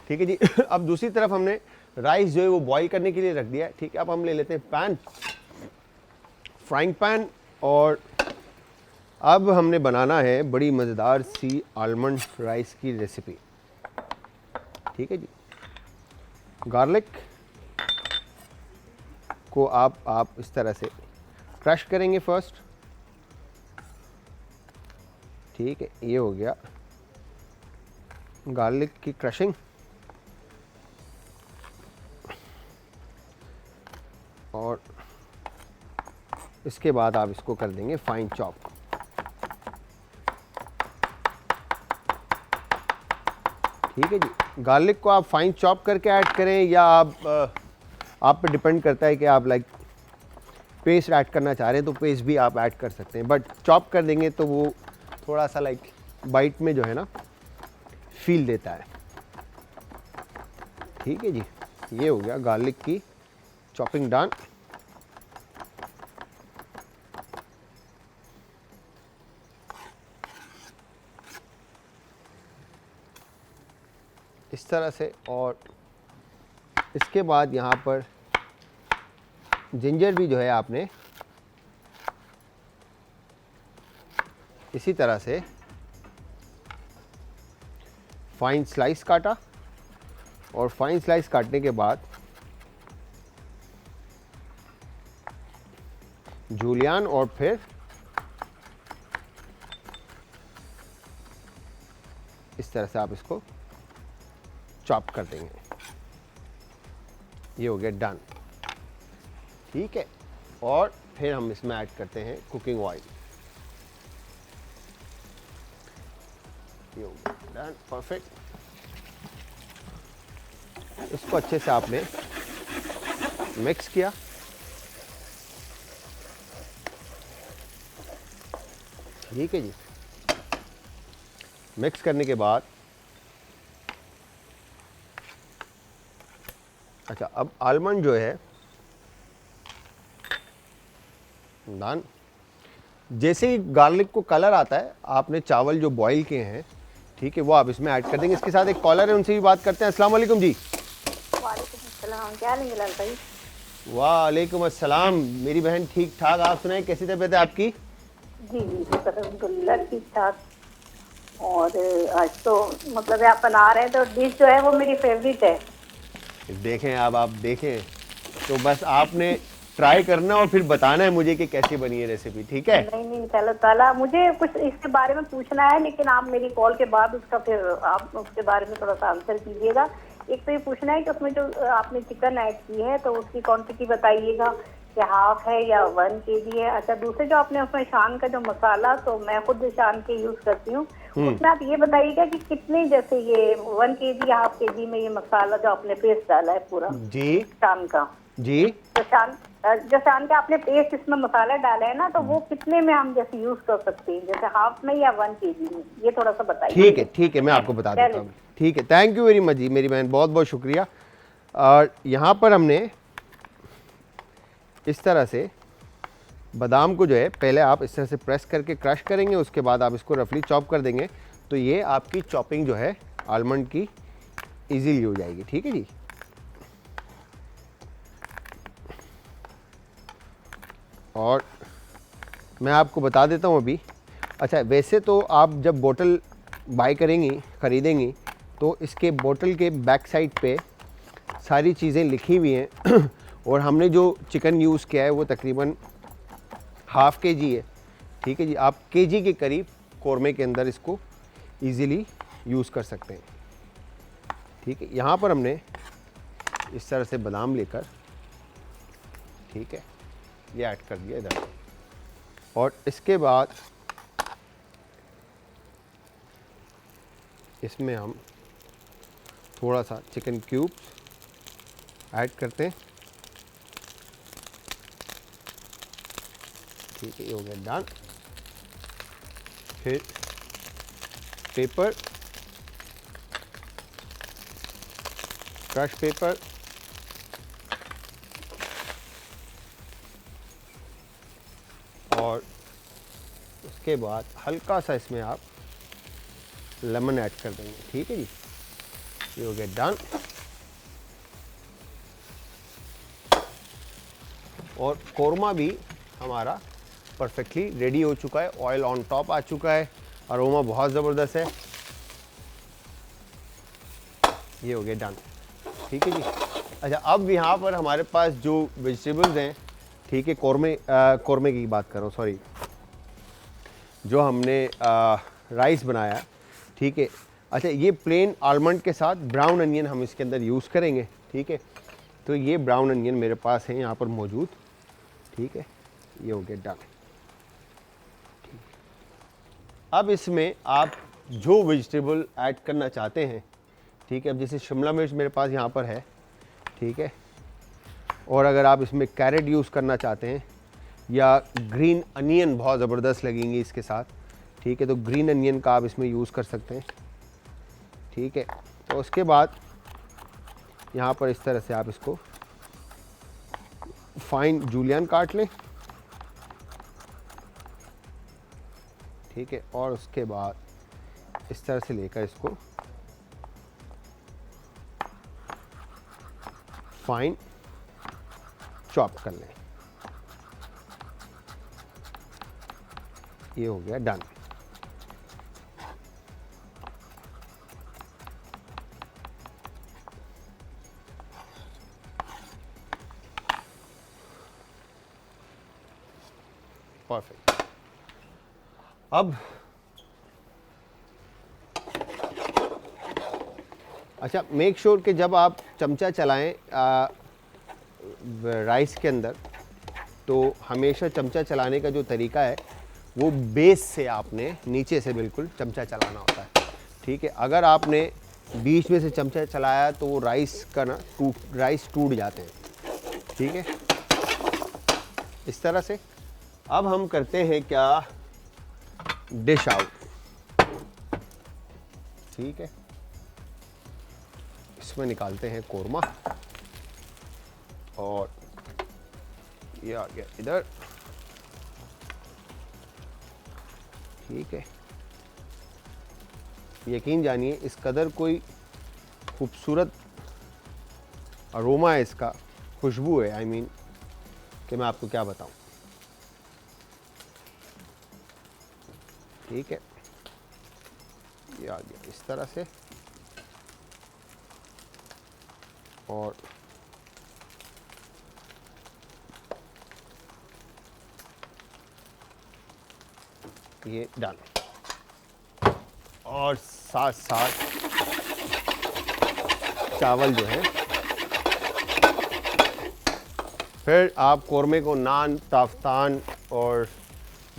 ठीक है जी। अब दूसरी तरफ हमने राइस जो है वो बॉईल करने के लिए रख दिया है। ठीक है, अब हम ले लेते हैं पैन, फ्राइंग पैन, और अब हमने बनाना है बड़ी मज़ेदार सी आलमंड राइस की रेसिपी। ठीक है जी, गार्लिक को आप इस तरह से क्रश करेंगे फर्स्ट। ठीक है, ये हो गया गार्लिक की क्रशिंग, और इसके बाद आप इसको कर देंगे फाइन चॉप। ठीक है जी, गार्लिक को आप फाइन चॉप करके ऐड करें या आप पे डिपेंड करता है कि आप पेस्ट ऐड करना चाह रहे हैं तो पेस्ट भी आप ऐड कर सकते हैं, बट चॉप कर देंगे तो वो थोड़ा सा बाइट में जो है ना फील देता है। ठीक है जी, ये हो गया गार्लिक की चॉपिंग डन। इस तरह से, और इसके बाद यहाँ पर जिंजर भी जो है आपने इसी तरह से फाइन स्लाइस काटा और फाइन स्लाइस काटने के बाद जूलियन और फिर इस तरह से आप इसको चॉप कर देंगे। ये हो गया डन। ठीक है, और फिर हम इसमें ऐड करते हैं कुकिंग ऑयल। ये हो गया डन, परफेक्ट। इसको अच्छे से आपने मिक्स किया। ठीक है जी, मिक्स करने के बाद अच्छा, अब आलमंड जो है डन। जैसे ही गार्लिक को कलर आता है, आपने चावल जो बॉईल किए हैं, ठीक है, वो आप इसमें ऐड कर देंगे। इसके साथ एक कॉलर है, उनसे भी बात करते हैं। अस्सलाम वालेकुम जी। वालेकुम अस्सलाम, क्या नहीं मिला भाई? वालेकुम अस्सलाम। मेरी बहन ठीक ठाक, आप सुनाएं कैसी तबीयत है आपकी? जी जी अल्हम्दुलिल्लाह ठीक ठाक। और आज तो मतलब आप बना रहे हैं तो डिश जो है वो मेरी फेवरेट है। देखें, अब आप देखें तो बस आपने ट्राई करना और फिर बताना है मुझे कि कैसी बनी है रेसिपी। ठीक है? नहीं नहीं, चलो ताला मुझे कुछ इसके बारे में पूछना है, लेकिन आप मेरी कॉल के बाद उसका फिर आप उसके बारे में थोड़ा सा आंसर कीजिएगा। एक तो ये पूछना है कि उसमें जो आपने चिकन ऐड की है तो उसकी क्वांटिटी बताइएगा कि हाफ है या 1 kg है। अच्छा, दूसरे जो आपने उसमें शान का जो मसाला, तो मैं खुद शान के यूज करती हूँ, उसमें आप ये बताइएगा कि कितने, जैसे ये 1 kg या हाफ kg में ये मसाला जो आपने पेस्ट डाला है पूरा जी शान का, जी, तो शान का आपने पेस्ट इसमें मसाला डाला है ना, तो वो कितने में हम जैसे यूज कर सकते हैं, जैसे हाफ में या 1 kg में, ये थोड़ा सा बताइए। ठीक है, ठीक है, मैं आपको बता देता हूँ। ठीक है, थैंक यू वेरी मच जी मेरी बहन, बहुत बहुत शुक्रिया। और यहाँ पर हमने इस तरह से बादाम को जो है पहले आप इस तरह से प्रेस करके क्रश करेंगे, उसके बाद आप इसको रफली चॉप कर देंगे, तो ये आपकी चॉपिंग जो है आलमंड की इजीली हो जाएगी। ठीक है जी। और मैं आपको बता देता हूँ अभी। अच्छा, वैसे तो आप जब बोतल बाय करेंगी, ख़रीदेंगी, तो इसके बोतल के बैक साइड पे सारी चीज़ें लिखी हुई हैं और हमने जो चिकन यूज़ किया है वो तकरीबन हाफ kg है। ठीक है जी, आप kg के करीब कौरमे के अंदर इसको इजीली यूज़ कर सकते हैं। ठीक है, यहाँ पर हमने इस तरह से बादाम लेकर, ठीक है, ये ऐड कर दिया इधर, और इसके बाद इसमें हम थोड़ा सा चिकन क्यूब्स ऐड करते हैं। ठीक है, ये हो गया डन। फिर पेपर, क्रश पेपर, और उसके बाद हल्का सा इसमें आप लेमन ऐड कर देंगे। ठीक है जी, ये हो गया डन। और कौरमा भी हमारा परफेक्टली रेडी हो चुका है, ऑयल ऑन टॉप आ चुका है, अरोमा बहुत ज़बरदस्त है। ये हो गया डन। ठीक है जी। अच्छा, अब यहाँ पर हमारे पास जो वेजिटेबल्स हैं, ठीक है, कौरमे की बात कर रहा हूँ, सॉरी, जो हमने राइस बनाया, ठीक है। अच्छा, ये प्लेन आलमंड के साथ ब्राउन अनियन हम इसके अंदर यूज़ करेंगे। ठीक है, तो ये ब्राउन अनियन मेरे पास है यहाँ पर मौजूद। ठीक है, ये हो गया डन। अब इसमें आप जो वेजिटेबल ऐड करना चाहते हैं, ठीक है, अब जैसे शिमला मिर्च मेरे पास यहाँ पर है, ठीक है, और अगर आप इसमें कैरेट यूज़ करना चाहते हैं या ग्रीन अनियन बहुत ज़बरदस्त लगेंगी इसके साथ, ठीक है, तो ग्रीन अनियन का आप इसमें यूज़ कर सकते हैं। ठीक है, तो उसके बाद यहाँ पर इस तरह से आप इसको फाइन जूलियन काट लें। ठीक है, और उसके बाद इस तरह से लेकर इसको फाइन चॉप कर लें। ये हो गया डन। परफेक्ट। अब अच्छा, मेक श्योर कि जब आप चमचा चलाएं राइस के अंदर, तो हमेशा चमचा चलाने का जो तरीका है वो बेस से आपने नीचे से बिल्कुल चमचा चलाना होता है, ठीक है। अगर आपने बीच में से चमचा चलाया तो वो राइस का ना राइस टूट जाते हैं, ठीक है, इस तरह से। अब हम करते हैं क्या, डिश आउट, ठीक है। इसमें निकालते हैं कोरमा, और ये आ गया इधर, ठीक है। यकीन जानिए इस कदर कोई खूबसूरत अरोमा है इसका, खुशबू है, आई मीन कि मैं आपको क्या बताऊं, ठीक है। ये आ गया इस तरह से, और ये डन। और साथ साथ चावल जो है, फिर आप कोरमे को नान, ताफ्तान और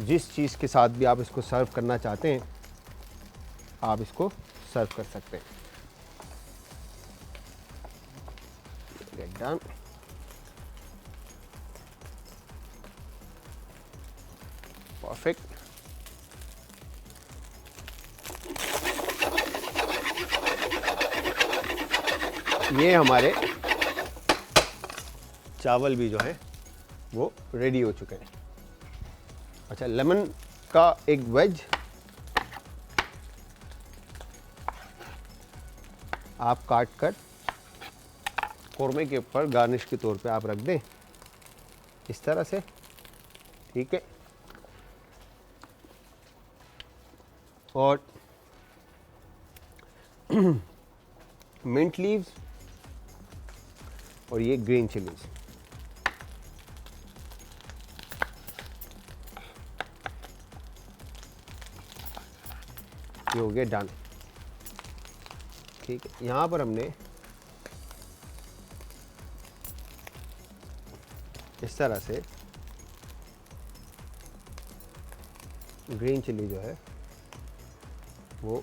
जिस चीज़ के साथ भी आप इसको सर्व करना चाहते हैं, आप इसको सर्व कर सकते हैं। Get done. Perfect. ये हमारे चावल भी जो है वो रेडी हो चुके हैं। अच्छा, लेमन का एक वेज आप काट कर कोरमे के ऊपर गार्निश के तौर पे आप रख दें, इस तरह से, ठीक है। और मिंट लीव्स और ये ग्रीन चिलीज, ये हो गया डन, ठीक है। यहाँ पर हमने इस तरह से ग्रीन चिली जो है वो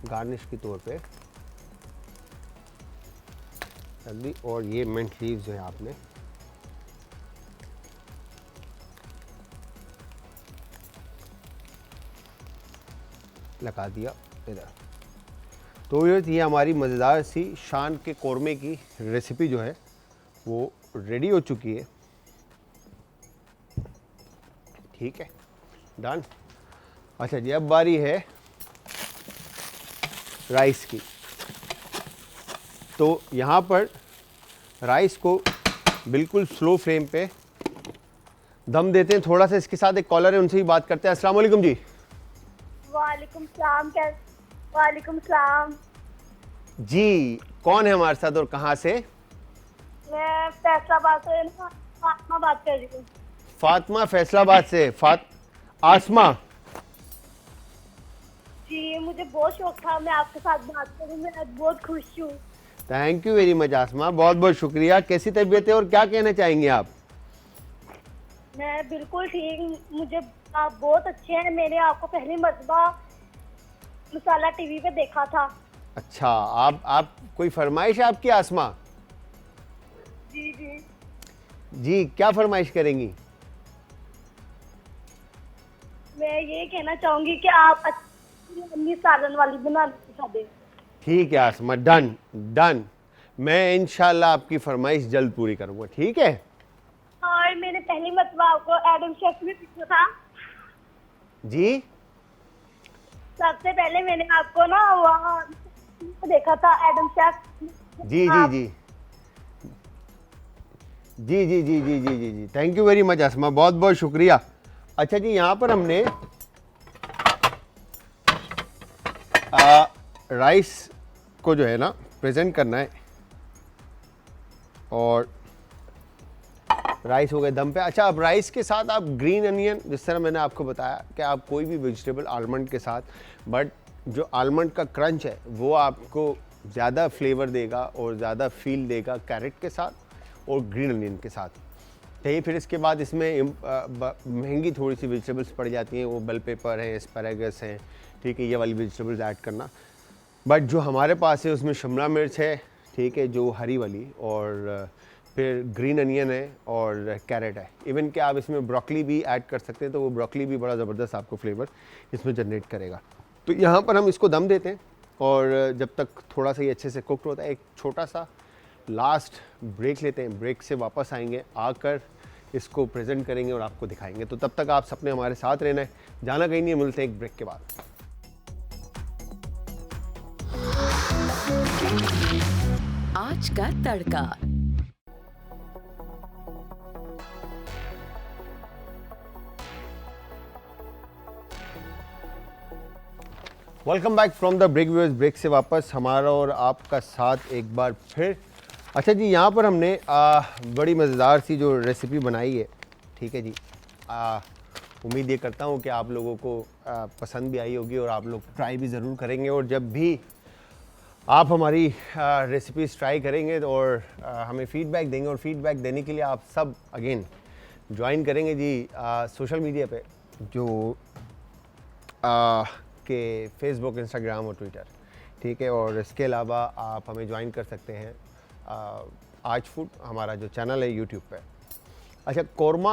गार्निश के तौर पे रख दी, और ये मिंट लीव्स जो है आपने लगा दिया इधर। तो ये हमारी मज़ेदार सी शान के कोरमे की रेसिपी जो है वो रेडी हो चुकी है, ठीक है, डन। अच्छा जी, अब बारी है राइस की। तो यहाँ पर राइस को बिल्कुल स्लो फ्लेम पे दम देते हैं। थोड़ा सा इसके साथ एक कॉलर है, उनसे ही बात करते हैं। अस्सलाम वालेकुम जी। वालेकुम सलाम। वालेकुम सलाम जी, कौन है हमारे साथ और कहाँ से? मैं फैसलाबाद से फातिमा बात कर रही हूँ। फातिमा फैसलाबाद से। आसमा जी, मुझे बहुत शौक था मैं आपके साथ बात करूँ, मैं आज बहुत खुश हूँ। थैंक यू वेरी मच आसमा, बहुत बहुत शुक्रिया। कैसी तबीयत है और क्या कहना चाहेंगे आप? मैं बिल्कुल ठीक, मुझे आप बहुत अच्छे हैं। मैंने आपको पहली मर्तबा मसाला टीवी पे देखा था। अच्छा, आप कोई फरमाइश है आपकी आसमा? जी जी जी, क्या फरमाइश करेंगी? मैं ये कहना चाहूंगी कि आप अच्छी अम्मी सालन वाली बनाना सिखा दें। ठीक है आसमा, डन डन। मैं इंशाल्लाह आपकी फरमाइश जल्द पूरी करूंगा, ठीक है। और मैंने पहली मर्तबा आपको एडम शेफ में पूछा था। जी, सबसे पहले मैंने आपको ना वहाँ देखा था एडम शेफ। जी जी जी जी जी जी जी जी जी जी, thank you very much Asma, बहुत बहुत शुक्रिया। अच्छा जी, यहाँ पर हमने राइस को जो है ना प्रेजेंट करना है, और राइस हो गए दम पे। अच्छा, अब राइस के साथ आप ग्रीन अनियन, जिस तरह मैंने आपको बताया कि आप कोई भी वेजिटेबल आलमंड के साथ, बट जो आलमंड का क्रंच है वो आपको ज़्यादा फ्लेवर देगा और ज़्यादा फील देगा कैरेट के साथ और ग्रीन अनियन के साथ। चाहिए फिर इसके बाद इसमें महंगी थोड़ी सी वेजिटेबल्स पड़ जाती हैं, वो बेल पेपर है, एस्पैरागस है, ठीक है, ये वाली वेजिटेबल्स ऐड करना। बट जो हमारे पास है उसमें शिमला मिर्च है, ठीक है, जो हरी वाली, और फिर ग्रीन अनियन है और कैरेट है। इवन कि आप इसमें ब्रोकली भी ऐड कर सकते हैं, तो वो ब्रोकली भी बड़ा ज़बरदस्त आपको फ्लेवर इसमें जनरेट करेगा। तो यहाँ पर हम इसको दम देते हैं, और जब तक थोड़ा सा ये अच्छे से कुकड होता है, एक छोटा सा लास्ट ब्रेक लेते हैं। ब्रेक से वापस आएंगे, आकर इसको प्रेजेंट करेंगे और आपको दिखाएंगे। तो तब तक आप सबने हमारे साथ रहना है, जाना कहीं नहीं, मिलते हैं एक ब्रेक के बाद। आज का तड़का। Welcome back from the break viewers. Break से वापस हमारा और आपका साथ एक बार फिर। अच्छा जी, यहाँ पर हमने बड़ी मज़ेदार सी जो रेसिपी बनाई है, ठीक है जी। उम्मीद ये करता हूँ कि आप लोगों को पसंद भी आई होगी और आप लोग ट्राई भी ज़रूर करेंगे। और जब भी आप हमारी रेसिपीज़ ट्राई करेंगे और हमें फ़ीडबैक देंगे, और फ़ीडबैक देने के लिए आप सब अगेन ज्वाइन करेंगे जी सोशल मीडिया पे, जो के फेसबुक, इंस्टाग्राम और ट्विटर, ठीक है। और इसके अलावा आप हमें ज्वाइन कर सकते हैं आज फूड, हमारा जो चैनल है यूट्यूब पे। अच्छा, कौरमा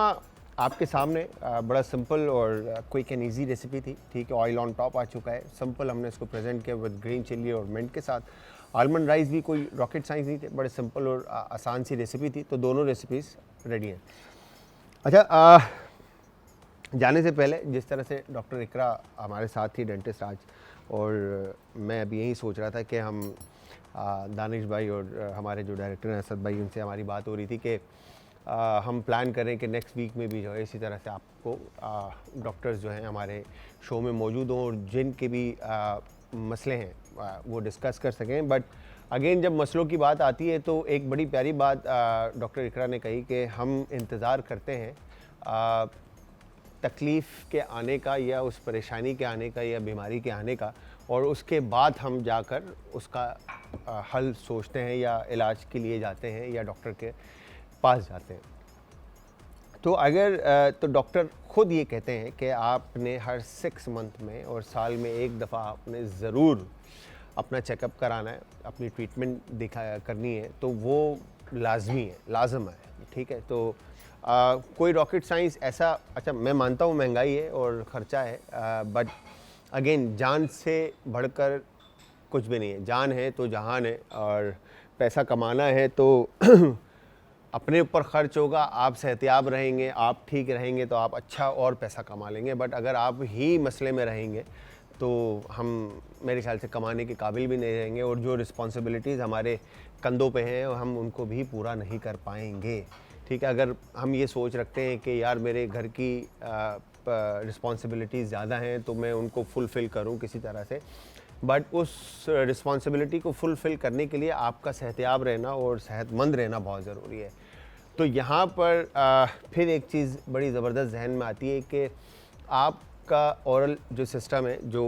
आपके सामने बड़ा सिंपल और क्विक एंड इजी रेसिपी थी, ठीक है। ऑयल ऑन टॉप आ चुका है, सिंपल हमने इसको प्रेजेंट किया विद ग्रीन चिल्ली और मिंट के साथ। आलमंड राइस भी कोई रॉकेट साइंस नहीं थे, बड़े सिंपल और आसान सी रेसिपी थी। तो दोनों रेसिपीज़ रेडी हैं। अच्छा, जाने से पहले जिस तरह से डॉक्टर इकरा हमारे साथ थी, डेंटिस्ट आज, और मैं अभी यही सोच रहा था कि हम दानिश भाई और हमारे जो डायरेक्टर हैं असद भाई, उनसे हमारी बात हो रही थी कि हम प्लान करें कि नेक्स्ट वीक में भी जो है इसी तरह से आपको डॉक्टर्स जो हैं हमारे शो में मौजूद हों, और जिनके भी मसले हैं वो डिस्कस कर सकें। बट अगेन जब मसलों की बात आती है तो एक बड़ी प्यारी बात डॉक्टर इकरा ने कही कि हम इंतज़ार करते हैं तकलीफ़ के आने का, या उस परेशानी के आने का, या बीमारी के आने का, और उसके बाद हम जाकर उसका हल सोचते हैं, या इलाज के लिए जाते हैं, या डॉक्टर के पास जाते हैं। तो अगर तो डॉक्टर ख़ुद ये कहते हैं कि आपने हर 6 मंथ में और साल में एक दफ़ा आपने ज़रूर अपना चेकअप कराना है, अपनी ट्रीटमेंट करनी है, तो वो लाजमी है, लाजम है, ठीक है। तो कोई रॉकेट साइंस ऐसा, अच्छा मैं मानता हूँ महंगाई है और ख़र्चा है, बट अगेन जान से बढ़कर कुछ भी नहीं है। जान है तो जहान है, और पैसा कमाना है तो अपने ऊपर ख़र्च होगा, आप सेहतियाब रहेंगे, आप ठीक रहेंगे तो आप अच्छा और पैसा कमा लेंगे। बट अगर आप ही मसले में रहेंगे तो हम मेरे ख्याल से कमाने के काबिल भी नहीं रहेंगे, और जो रिस्पॉन्सिबिलिटीज़ हमारे कंधों पे हैं हम उनको भी पूरा नहीं कर पाएंगे, ठीक है। अगर हम ये सोच रखते हैं कि यार मेरे घर की रिस्पॉन्सिबिलिटीज़ ज़्यादा हैं तो मैं उनको फुलफ़िल करूं किसी तरह से, बट उस रिस्पॉन्सिबिलिटी को फुलफ़िल करने के लिए आपका सेहतियाब रहना और सेहतमंद रहना बहुत ज़रूरी है। तो यहाँ पर फिर एक चीज़ बड़ी ज़बरदस्त जहन में आती है कि आपका ओरल जो सिस्टम है, जो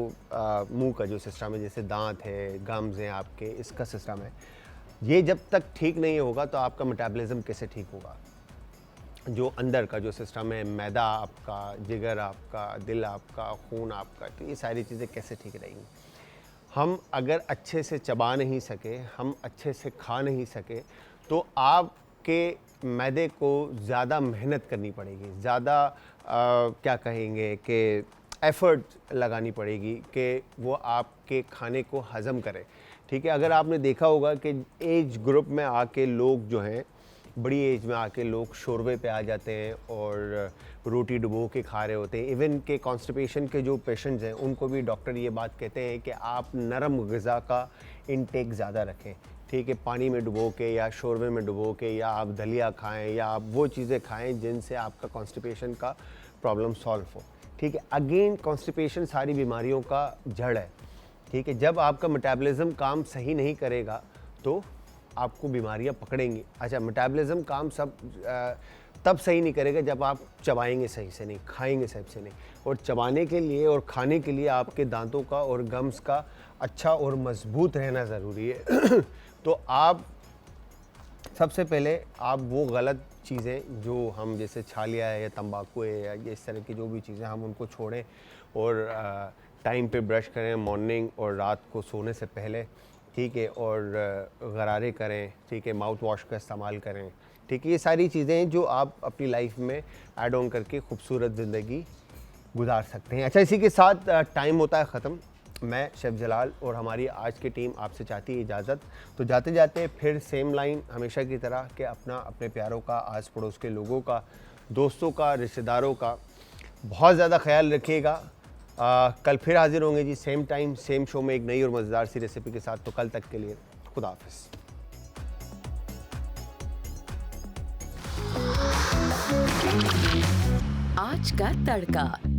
मुंह का जो सिस्टम है, जैसे दांत है, गम्स हैं आपके, इसका सिस्टम है, ये जब तक ठीक नहीं होगा तो आपका मेटाबॉलिज्म कैसे ठीक होगा। जो अंदर का जो सिस्टम है, मैदा आपका, जिगर आपका, दिल आपका, खून आपका, तो ये सारी चीज़ें कैसे ठीक रहेंगी। हम अगर अच्छे से चबा नहीं सके, हम अच्छे से खा नहीं सके, तो आपके मैदे को ज़्यादा मेहनत करनी पड़ेगी, ज़्यादा क्या कहेंगे कि एफ़र्ट लगानी पड़ेगी कि वो आपके खाने को हज़म करे, ठीक है। अगर आपने देखा होगा कि एज ग्रुप में आके लोग जो हैं, बड़ी एज में आके लोग शोरबे पे आ जाते हैं और रोटी डुबो के खा रहे होते हैं। इवन के कॉन्स्टिपेशन के जो पेशेंट्स हैं उनको भी डॉक्टर ये बात कहते हैं कि आप नरम ग़िज़ा का इंटेक ज़्यादा रखें, ठीक है, पानी में डुबो के या शोरबे में डुबो के, या आप दलिया खाएं या आप वो चीज़ें खाएं जिनसे आपका कॉन्स्टिपेशन का प्रॉब्लम सॉल्व हो। ठीक है, अगेन कॉन्स्टिपेशन सारी बीमारियों का जड़ है। ठीक है, जब आपका मेटाबॉलिज्म काम सही नहीं करेगा तो आपको बीमारियां पकड़ेंगी। अच्छा, मेटाबॉलिज्म काम तब सही नहीं करेगा जब आप चबाएंगे सही से नहीं, खाएंगे सही से नहीं। और चबाने के लिए और खाने के लिए आपके दांतों का और गम्स का अच्छा और मजबूत रहना ज़रूरी है। तो आप सबसे पहले आप वो गलत चीज़ें जो हम जैसे छालिया है या तंबाकू है या इस तरह की जो भी चीज़ें हम उनको छोड़ें और टाइम पे ब्रश करें मॉर्निंग और रात को सोने से पहले। ठीक है, और गरारे करें। ठीक है, माउथ वॉश का इस्तेमाल करें। ठीक है, ये सारी चीज़ें हैं जो आप अपनी लाइफ में ऐड ऑन करके खूबसूरत ज़िंदगी गुजार सकते हैं। अच्छा, इसी के साथ टाइम होता है ख़त्म। मैं शेफ जलाल और हमारी आज की टीम आपसे चाहती है इजाज़त। तो जाते जाते फिर सेम लाइन हमेशा की तरह कि अपने प्यारों का, आस पड़ोस के लोगों का, दोस्तों का, रिश्तेदारों का बहुत ज़्यादा ख्याल रखिएगा। कल फिर हाजिर होंगे जी, सेम टाइम सेम शो में एक नई और मज़ेदार सी रेसिपी के साथ। तो कल तक के लिए खुदा हाफिज़। आज का तड़का।